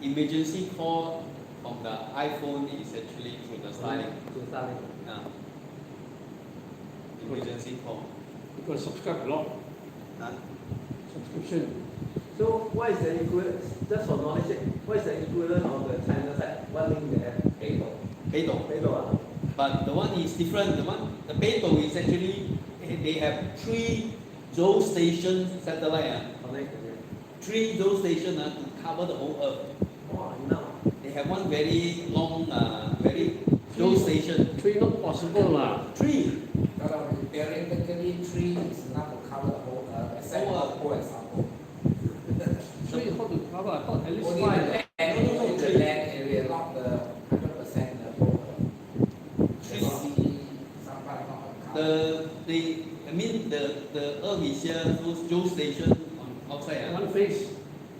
Emergency call from the iPhone is actually through the Starlink. To Starlink. Emergency call. You got to subscribe a lot. Huh? Subscription. So what is the equivalent, just for knowledge sake, what is the equivalent of the China side? One link there, Beidou. But the one is different. The Beidou is actually, they have 3 Zhou station satellite. 3 Zhou station to cover the whole Earth. Oh, no. They have one very long, very Zhou station. 3 not possible lah. 3. Theoretically, 3 is enough to cover the whole except for example. 3 how to cover? I thought at least Only 5. the land area, not the 100% the whole The Earth is here, those Zhou station on outside. One face.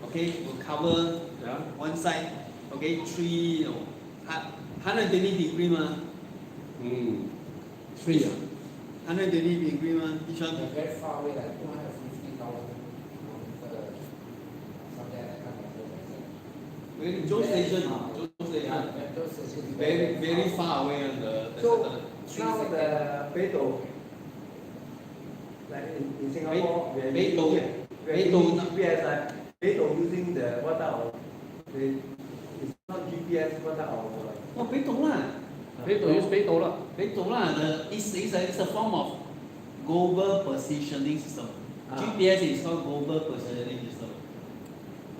Okay, will cover one side. Okay, 3, 120 degree ma. 3 120 degree ma. Bishan. They're very far away, like 250,000 kilometers, something like that. Very Zhou station. Zhou station. Very far away on the So satellite. now the Beidou, like in Singapore, we are Beidou. using GPS. Beidou using the what type of? It's not GPS. What type of? Oh, Beidou lah. Beidou use Beidou lah. Beidou lah. It's a form of global positioning system. GPS is called global positioning system.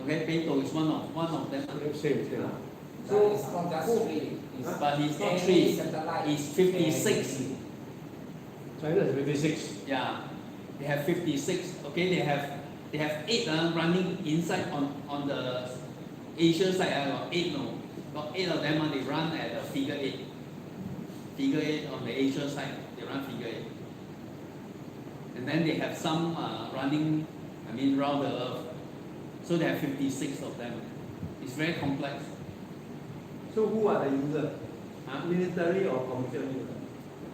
Okay, Beidou is one of them. Same. So it's not just 3. But it's not 3. It's 56. China is 56. Yeah, they have 56. Okay, they have 8 running inside on the Asia side. Got 8 no, got 8 of them. They run at a figure 8. Figure 8 on the Asia side. They run figure 8. And then they have some running. Around the Earth. So they have 56 of them. It's very complex. So who are the users? Military or commercial users?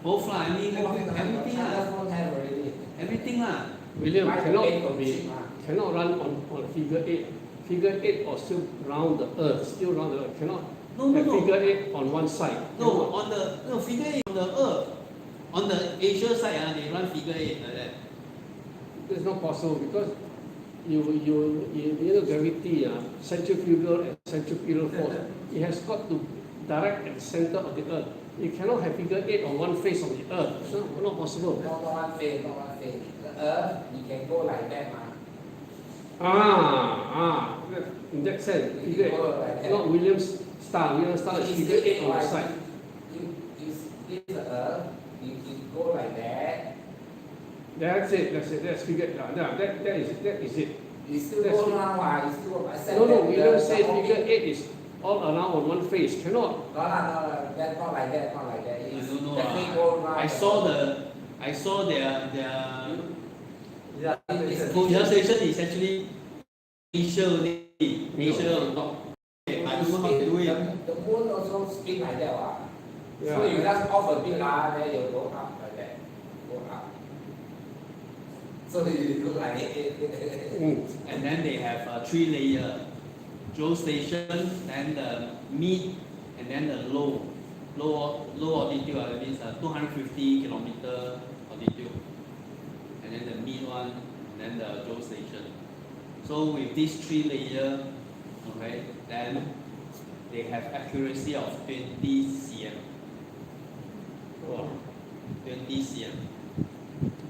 Both lah. Everything China's lah. don't have already. Everything lah. William Why cannot Beidou be cheap, cannot run on figure 8. Figure 8 or still round the earth. Still round the earth. Cannot No. figure 8 on one side. No, figure 8 on the Earth. On the Asia side, they run figure 8 like that. It's not possible because you know gravity, centrifugal and centrifugal force. It has got to direct at the center of the earth. You cannot have figure 8 on one face of the earth. It's not possible. Not one face. The Earth, you can go like that, In that sense, You figure can go like that. not Williams star. Williams star is figure 8 on the side. This the Earth, you go like that. That's it. That's figure. That is it. You still That's go it. around, you still accept No. that Williams the says orbit- figure 8 is all around on one face. Cannot. No, that's not like that. I It's don't know. definitely go around. I saw their Yeah. Asia station is actually Asia only. Asia on top. I don't know how to do it. The moon also spin like that, Yeah. So you just off a bit, then you go up like that. Go up. So you look like it. And then they have 3 layer. Low station, then the mid, and then the low altitude. That means 250 kilometer altitude. And then the mid one, and then the low station. So with these 3 layer, okay, then they have accuracy of 20 cm. Wow. 20 cm.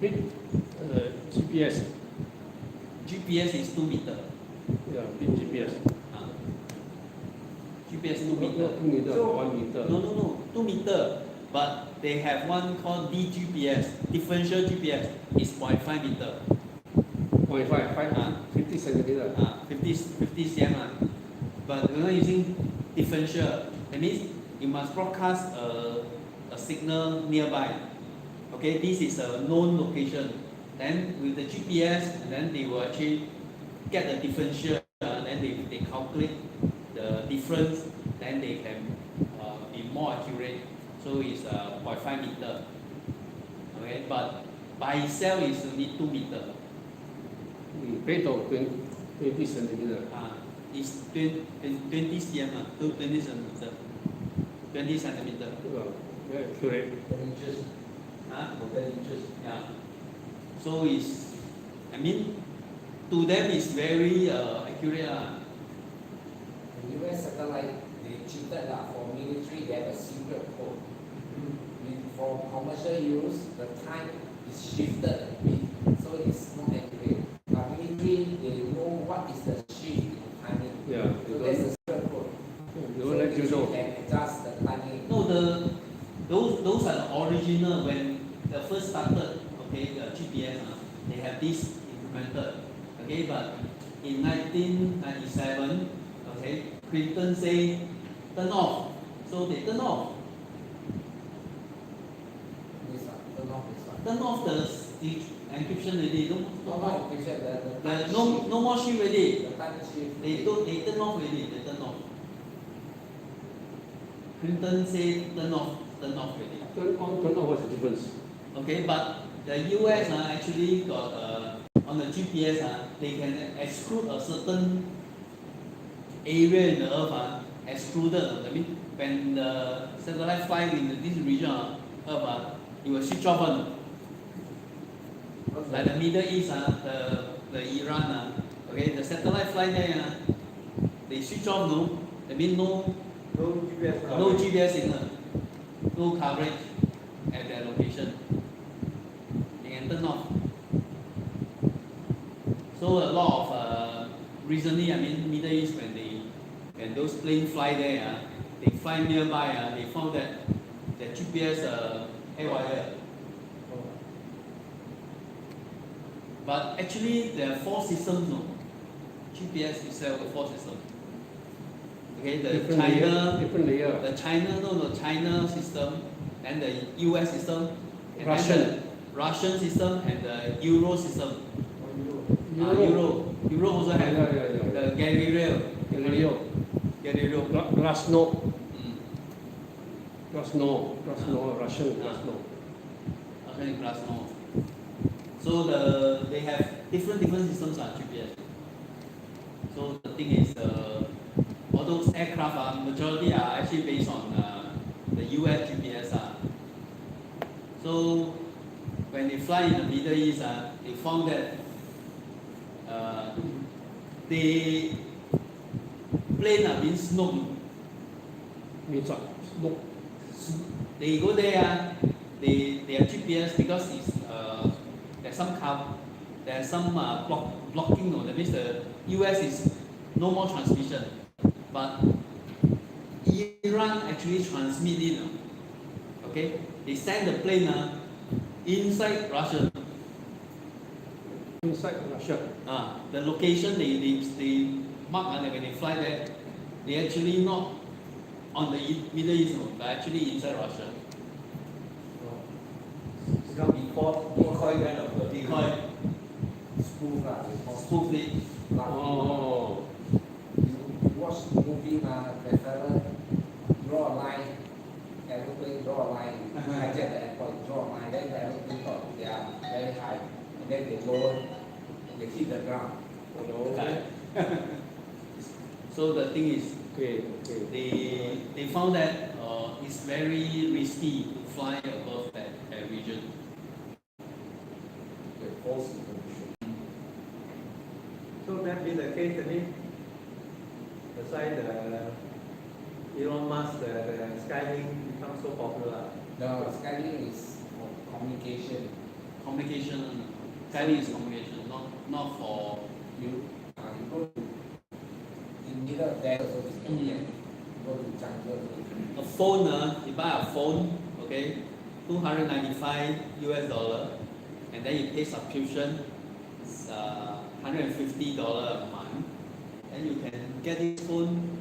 Big GPS. GPS is 2 meter. Yeah, big GPS. GPS 2 Not meter. 2 meter, So- 1 meter. No, 2 meter. But they have one called DGPS, differential GPS, is 0.5 meter. 0.5, 50 centimeter. 50 cm. But we're not using differential. That means you must broadcast a signal nearby. Okay, this is a known location. Then with the GPS, and then they will actually get the differential. Then they calculate the difference. Then they can be more accurate. So it's 0.5 meter. Okay, but by itself is only 2 meter. 8 or 20 centimeter. It's 20 cm, 20 centimeter. 20 centimeter. Very accurate. 10 inches, Huh? 10 inches. Yeah. So it's, I mean, to them it's very accurate. The US satellite, they cheated for military, they have a secret code. For commercial use, the time is shifted a bit, so it's not accurate. But military, they know what is the shift in timing. Yeah, So that's the secret code. they don't let you know. Can adjust the timing. No, those are the original when the first started. Okay, the GPS. They have this implemented. Okay, but in 1997, okay, Clinton say turn off, so they turn off. This one, turn off this one. Turn off the encryption already. No more encryption, the time No shift. more shift already. The time shift. They turn off already. They turn off. Clinton say turn off already. Turn on, turn off, what's the difference? Okay, but the US actually got on the GPS they can exclude a certain area in the Earth excluded. I mean, when the satellite fly in this region of Earth, it will switch off on. Like the Middle East, the Iran, okay, the satellite fly there, they switch off. No, I mean no GPS signal, no coverage at their location. They can turn off. So a lot of recently, I mean Middle East, when those planes fly there, they fly nearby, they found that the GPS haywire. But actually, there are 4 systems. No, GPS itself, 4 systems. Okay, the Different China, layer, different layer. the China system, and the US system, and Russian. then the Russian system, and the Euro system. Euro. Euro also have Yeah. the Galileo. Glasnost. Mm. Russian Glasnost. Okay, Glasnost. So they have different systems GPS. So the thing is, all those aircraft majority are actually based on the US GPS. So when they fly in the Middle East, they found that the plane being snowed. Means what? Smoke. They go there, they have GPS because it's there's some blocking. No, that means the US is no more transmission, but Iran actually transmit it. Okay, they send the plane inside Russia. Inside Russia. The location they mark when they fly there, they actually not on the Middle East, no, but actually inside Russia. It's not decoy kind of a Decoy, Spoof lah, they call spoof it. Like, Oh. you watch movie the fella draw a line, aeroplane draw a line, hijack the airport, draw a line, then the aeroplane thought they are very high, and then they lower, they hit the ground. Okay. So the thing is, Okay. they found that it's very risky to fly above that region. The false information. So that being the case, I mean, aside Elon Musk, the Skylink becomes so popular. The Skylink is for communication. Communication, Chinese communication, not for You go to in middle of there, so it's Mm. go to jungle. A phone, you buy a phone, okay, $295 US, and then you pay subscription, it's $150 a month, and you can get this phone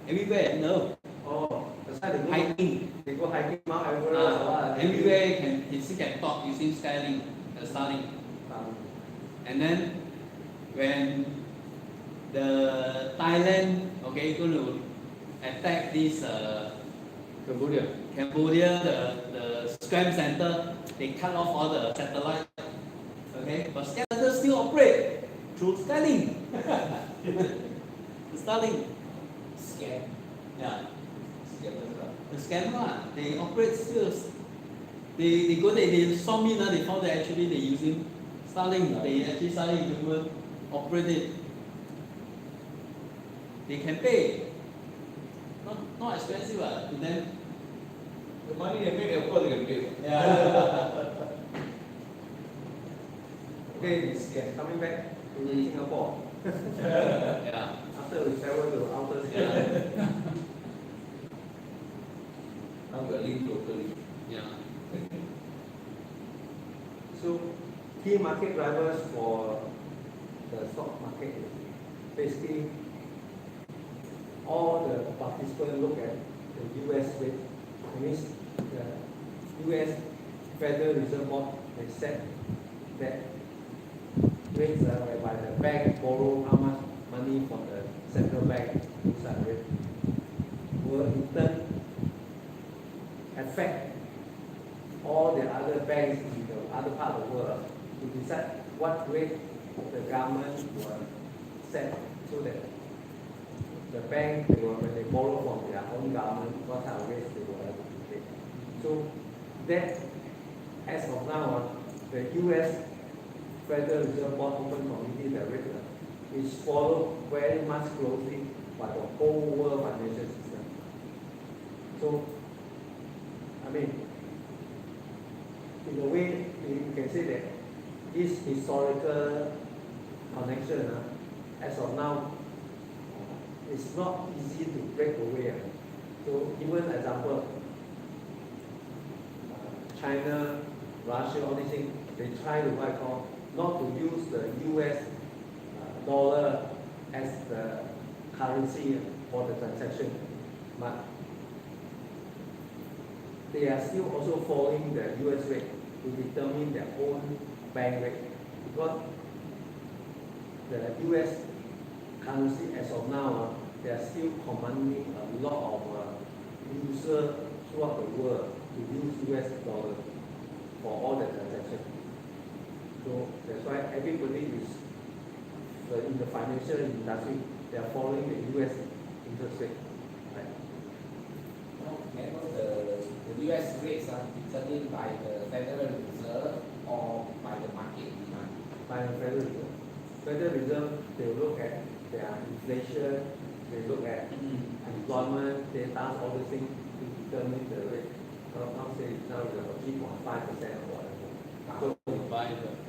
everywhere. No, Oh, that's why they go, hiking, they go hiking Mount Everest or what? everywhere you still can talk using Starlink. And then when the Thailand, okay, going to attack this Cambodia. the scram center, they cut off all the satellite. Okay, but Scam still operate through Starlink. Starlink, Scam. yeah, the scam they operate still. They go there, they saw me now. They found that actually they using Starlink. They actually Starlink equipment operate it. They can pay. Not expensive to them. The money they make, of course they can pay. Yeah. Okay, coming back to Singapore. Yeah. After we travel to outer space. Yeah. Now we are linked totally. Yeah. So, key market drivers for the stock market is basically all the participants look at the US rate. That means the US Federal Reserve Board they set that rates whereby the bank borrow how much money from the central bank to set rate will in turn affect all the other banks in the other part of the world to decide what rate the government will set so that the bank, when they borrow from their own government, what kind of rates they will have to pay. So that, as of now, the US Federal Reserve Board Open Committee, the rate is followed very much closely by the whole world financial system. So, I mean, in a way, you can say that this historical connection, as of now, it's not easy to break away. So, even example, China, Russia, all these things, they try to not to use the US dollar as the currency for the transaction, but they are still also following the US rate to determine their own bank rate, because the US currency as of now, they are still commanding a lot of users throughout the world to use US dollar for all the transactions. So that's why everybody is in the financial industry, they are following the US interest rate. Right? The US rates are determined by the Federal Reserve or by the market demand? By the Federal Reserve. Federal Reserve, they look at their inflation, they look at employment data, all the things to determine the rate. Now say now it's about 3.5% or whatever. So Buy the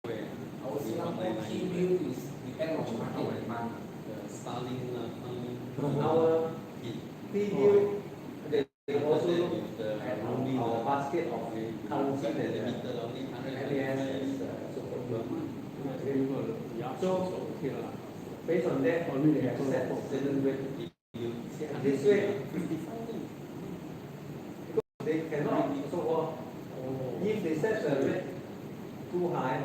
where Our Singapore key view is depend on market demand. the Starlink our preview, they also look with the at only our the basket of currency that they have. limited only MAS is super good. So, okay lah. Based on that, Only they they have have set set certain rate. And this way, because they cannot be so if they set the rate too high,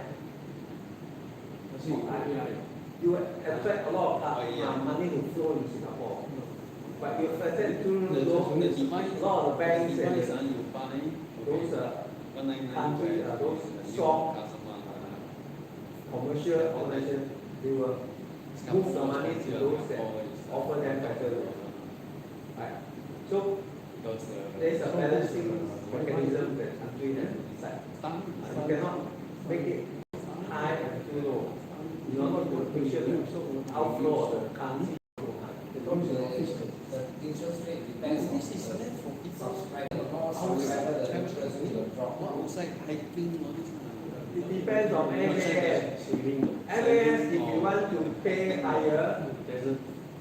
you attract a lot of money to flow in Singapore. But if I set too low, a lot of the banks and those countries, those strong commercial organizations, they will move the money to those that offer them better loans. Right? So there is a balancing mechanism that country has decided. You cannot make it high and too low. You not to make sure the outflow of the currency is too high. The interest rate depends on the subscriber cost, however the interest rate will drop. outside hiking all this. It depends on MAS. MAS, if you want to pay higher,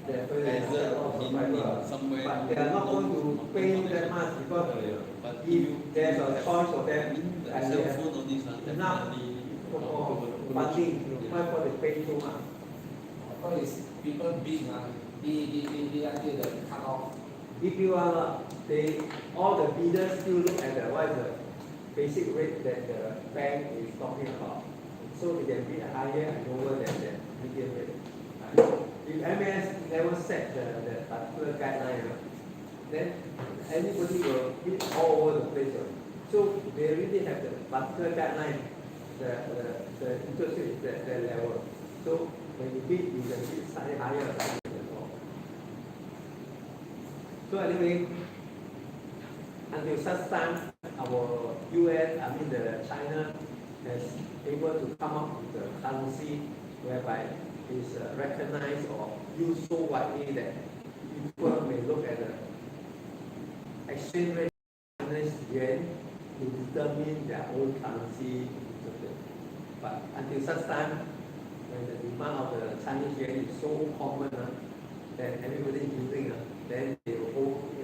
Definitely, as there are a lot of survivors. somewhere. But they are not going to pay that much because But if there's a choice for them the and cell they have phone all these are enough definitely for funding, why for they pay too much? Of course, it's people big, be until the cut off. If you are, they, all the bidders still look at the, what is the basic rate that the bank is talking about. So they can bid higher and lower than the median rate. If MAS never set the particular guideline, then anybody will bid all over the place. So they really have the particular guideline, the interest rate is that level. So when you bid, you can bid slightly higher or slightly lower. So anyway, until such time, our US, the China has able to come up with a currency whereby is recognized or used so widely that people may look at the exchange rate Chinese yuan to determine their own currency. But until such time, when the demand of the Chinese yuan is so common that everybody is using, then they will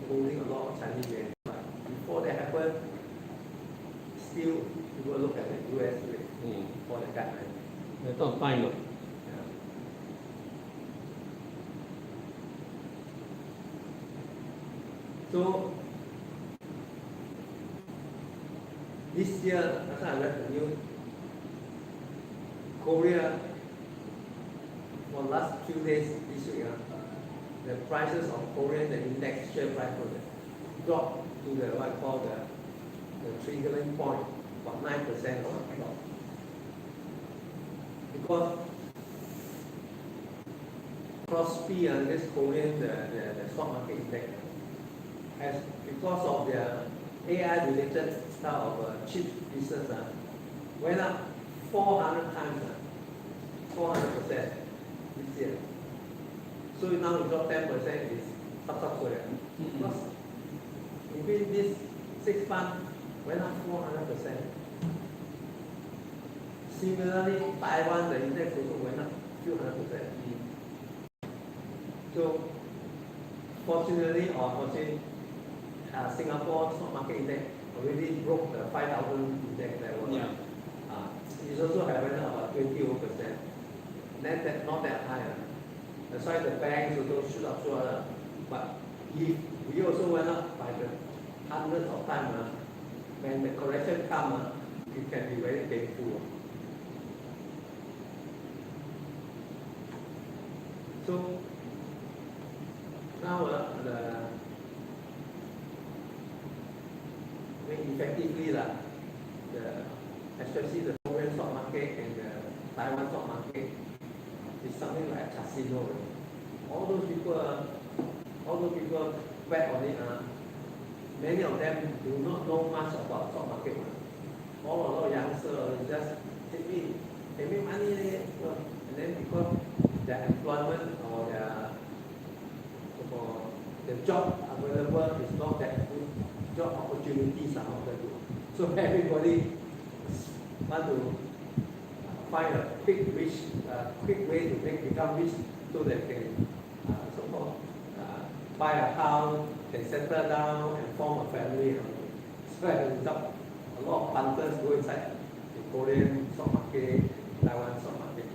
holding a lot of Chinese yuan. But before that happens, still people look at the US rate for the guideline. They don't find it. So this year, as I read the news, Korea, for last few days this week, the prices of Korean, the index share price dropped to the what I call the triggering point, about 9% or drop. Because Crosby and this Korean, the stock market index, has, because of their AI related style of chip business, went up 400 times, 400% this year. So now it dropped 10% is subsequent. Because within this 6 months, went up 400%. Similarly, Taiwan, the index also went up a few 100%. So, fortunately or unfortunately, Singapore stock market index already broke the 5,000 index level. Yeah. It's also happened about 20%. That's not that high. That's why the banks also shoot up so high. But if we also went up by the hundreds of times, when the correction comes, it can be very painful. So now effectively especially the Korean stock market and the Taiwan stock market is something like a casino. All those people bet on it. Many of them do not know much about stock market. A lot of youngsters just they make money, and then because their employment or the job available is not that good, job opportunities are not that good. So everybody want to find a quick way to become rich, so they can buy a house, can settle down and form a family. So as a result, a lot of punters go inside the Korean stock market, Taiwan stock market,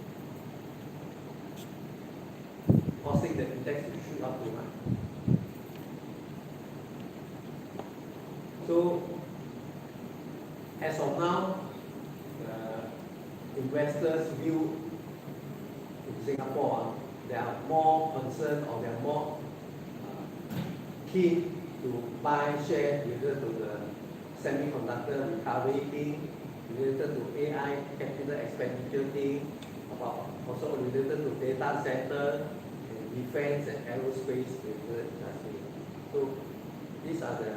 causing the index to shoot up too much. So as of now, investors view in Singapore, they are more concerned or they are more keen to buy shares related to the semiconductor recovery thing, related to AI capital expenditure thing, about also related to data center, and defense and aerospace related industry. So these are the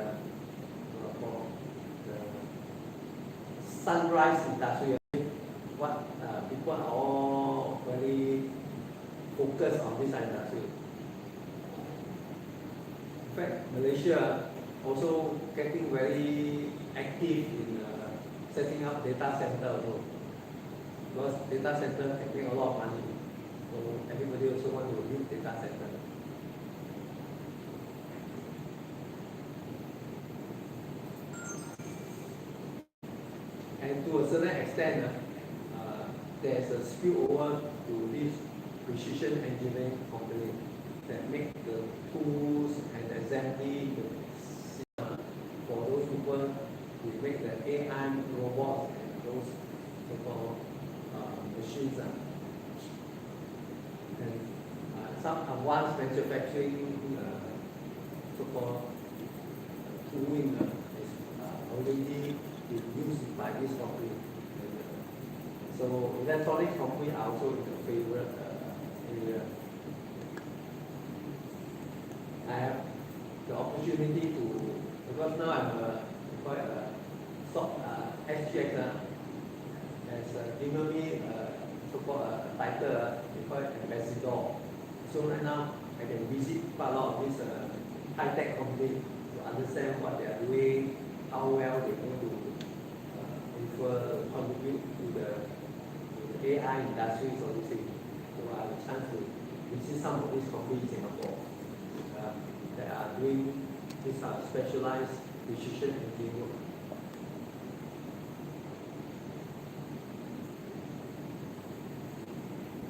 sunrise industry. What people are all very focused on this industry. In fact, Malaysia also getting very active in setting up data center also. Because data center can bring a lot of money. So everybody also want to build data center. extent, there's a spillover to this precision engineering company that make the tools and assembly for those people who make the AI robots and those so-called machines. And some advanced manufacturing so-called tooling is already been used by this company. So electronic company are also in the favorite area. I have the opportunity to, because now I'm quite a stock SGX has given me so-called title, they call it ambassador. So right now I can visit quite a lot of these high-tech companies to understand what they are doing, how well they're going to contribute to the AI industry, so to say. So I have a chance to visit some of these companies in Singapore that are doing this specialized precision engineering.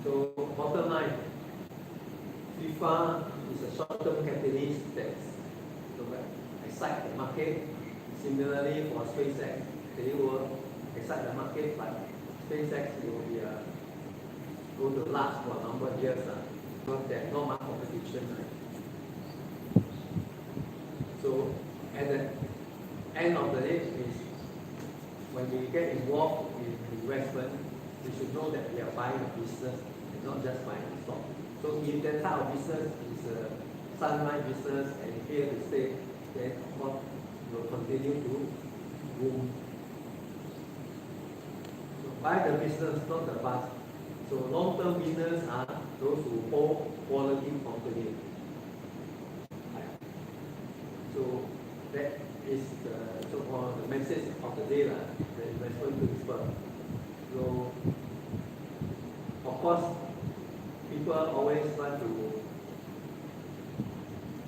So bottom line, FIFA is a short-term catalyst that excite the market. Similarly for SpaceX, they will excite the market, but SpaceX will be going to last for a number of years because there's not much competition. Right? So at the end of the day is when we get involved in investment, we should know that we are buying a business and not just buying a stock. So if that type of business is a sunrise business and here to stay, then of course will continue to boom. So buy the business, not the bus. So long-term winners are those who hold quality company. So that is the so-called the message of the day, the investment principle. So of course, people always want to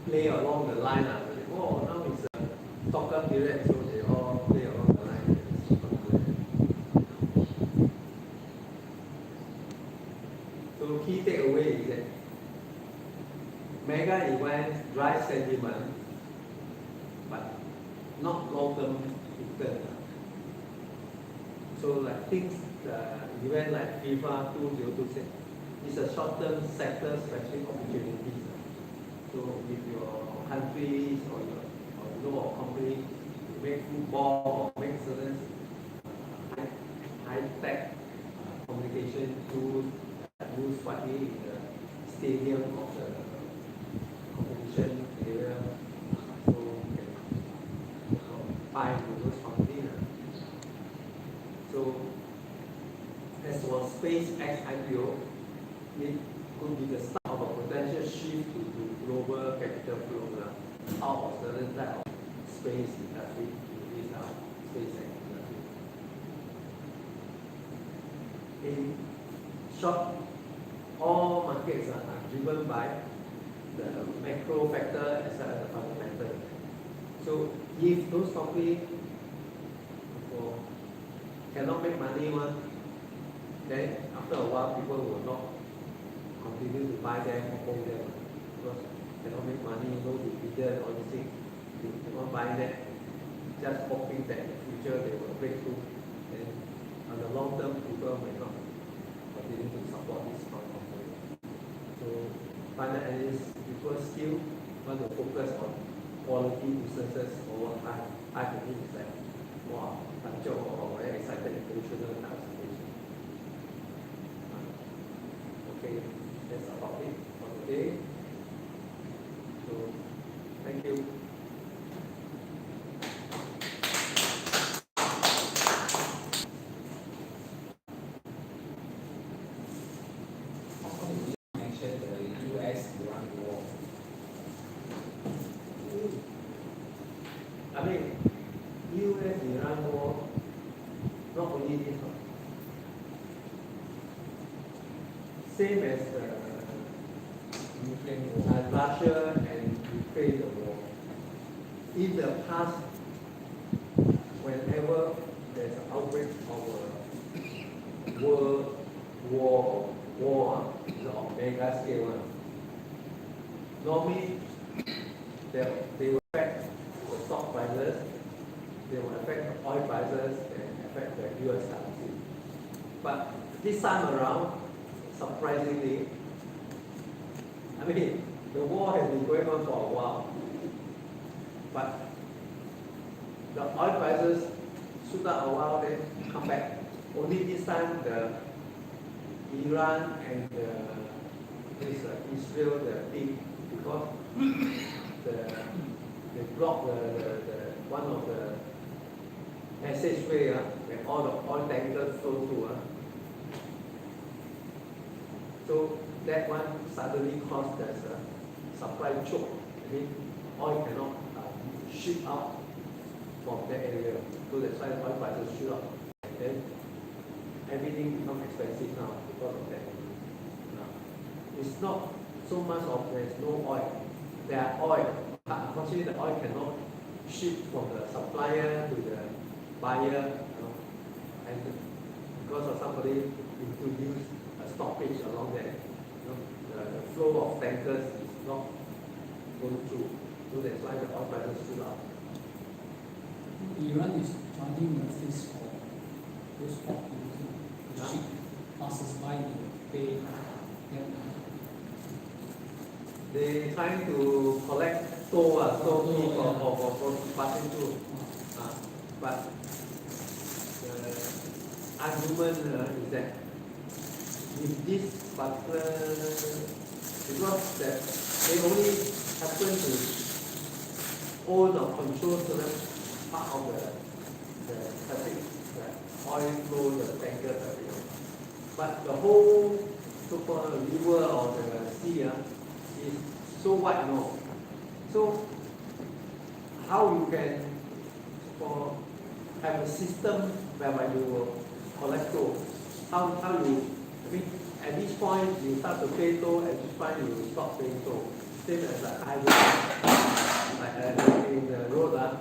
play along the line. Oh, now it's a soccer period, so they all play along the line. So key takeaway is that mega events drive sentiment, but not long-term return. So like things, the event like FIFA 2026 is a short-term sector-specific opportunities. So if your countries or your company you make football or make certain high-tech communication tools that use widely in the stadium of the competition area, so you can buy into those companies. So as for SpaceX IPO, it could be the start of a potential shift to global capital flow out of certain type of space industry to this SpaceX industry. In short, all markets are driven by the macro factor as well as the fundamental. So if those companies cannot make money, then after a while people will not continue to buy them or hold them because cannot make money, no dividend, all these things. They cannot buy that, just hoping that in the future they will break through. Then on the long term, people may not continue to support this kind of company. So final analysts, people still want to focus on quality businesses over time. I believe is that wow, or very excited institutional participation. Okay, that's about it for today. So, thank you. You mentioned the US-Iran war. I mean, US-Iran war, not only this one. Same as Russia and Ukraine war. In the past, whenever there's an outbreak of world war of mega scale. Normally, they will affect the stock prices, they will affect the oil prices, and affect the US currency. But this time around, surprisingly, I mean, the war has been going on for a while, but the oil prices shoot up a while, then come back. Only this time, the Iran and Israel, the thing, because they blocked the one of the passageway where all the oil tankers flow through. So that one suddenly caused the supply choke. I mean, oil cannot ship out from that area. So that's why the oil prices shoot up. And then everything becomes expensive now because of that. It's not so much of there's no oil. There are oil, but unfortunately the oil cannot ship from the supplier to the buyer, and because of somebody introduced a stoppage along there, the flow of tankers is not going through. So that's why the oil prices shoot up. Iran is charging the fees for those port to ship passes by to pay them. They trying to collect toll fee for passing through. But the argument is that if this particular, because that they only happen to own or control certain part of the traffic, the oil flow, the tanker traffic. But the whole so-called river or the sea is so wide, no. So how you can have a system whereby you will collect toll? How you, I mean, at this point you start to pay toll, at this point you stop paying toll. Same as like highway, like in the road, like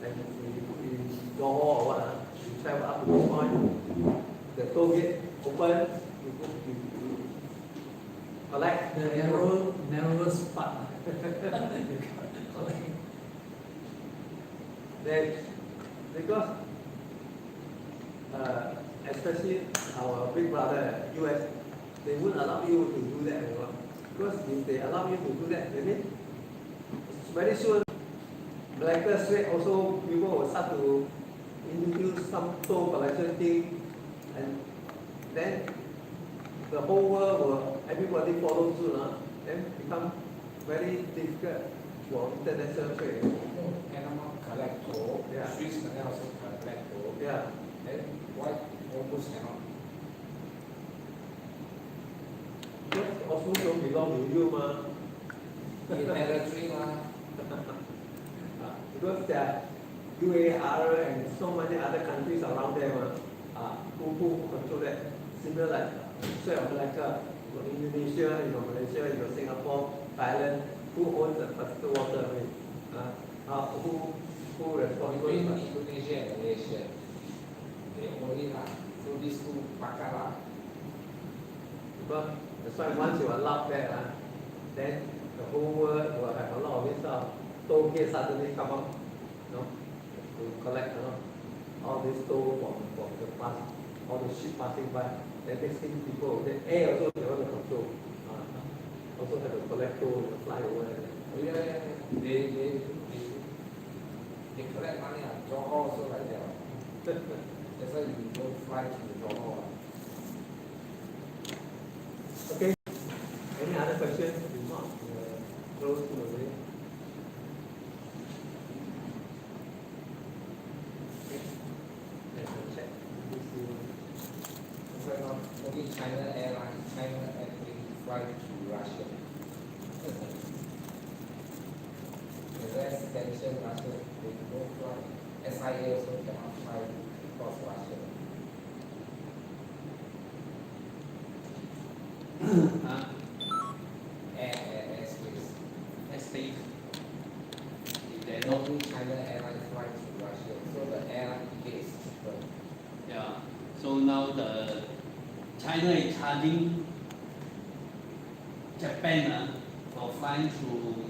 in Johor or what, you travel up to this point, the toll gate open, you collect The narrowest part. Then, because especially our big brother US, they wouldn't allow you to do that anymore. Because if they allow you to do that, I mean, very soon, Malacca Strait also people will start to introduce some toll collection thing, and then the whole world will, everybody follow suit, then become very difficult for international trade. Panama collect toll, Yeah. Swiss can also collect toll. Yeah. Then why almost cannot? Because also don't belong to you, In territory because there are UAR and so many other countries around there, who control that. Similar like Strait of Malacca, you got Indonesia, you got Malaysia, you got Singapore, Thailand. Who owns the particular water? I mean, who responsible? between Indonesia and Malaysia. They own it So these two pakat Because that's why once you allow that, then the whole world will have a lot of this toll gate suddenly come up, to collect, all this toll from the pass, all the ship passing by. Then next thing people, the air also they want to control. Also have to collect toll, fly over. Yeah. They collect money Johor also like that. That's why you don't fly to Johor. Okay. Any other questions? If not, close to the way. Check. Only China Airlines, China Airlines fly to Russia. The rest tension Russia, they don't fly. SIA also cannot fly across Russia. Airspace. Airspace. If they're not, Only China Airlines fly to Russia, so the airline ticket is cheaper. yeah. So now the China is charging Japan for flying through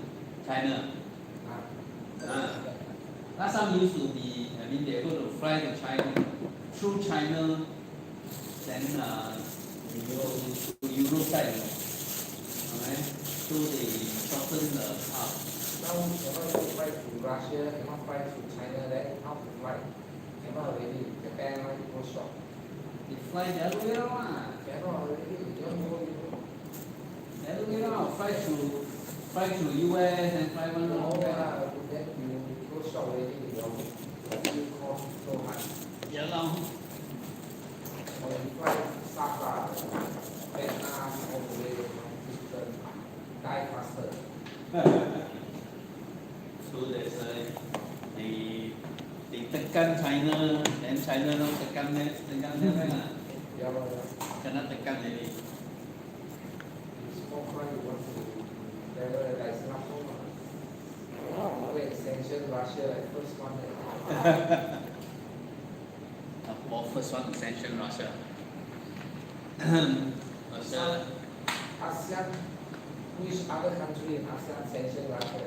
China. Last time used to be, I mean, they're going to fly to China, through China, then to Euro side. Alright? So they shorten the path. Now cannot fly to Russia, cannot fly to China, then how to fly? Cannot already. Japan right go short. They fly the other way around. Cannot already. You don't know you. The other way around. Fly to US and fly one know. around. Then you go short already, you cost so much. Yeah, long. Or you fly Sapa, Vietnam, all the way from Houston, die faster. So there's they tekan China, then China no tekan them lah. Yeah, Cannot tekan already. small fly you want to travel like Singapore. Wait, sanction Russia, first one. First one to sanction Russia. Russia. ASEAN, which other country in ASEAN sanction Russia?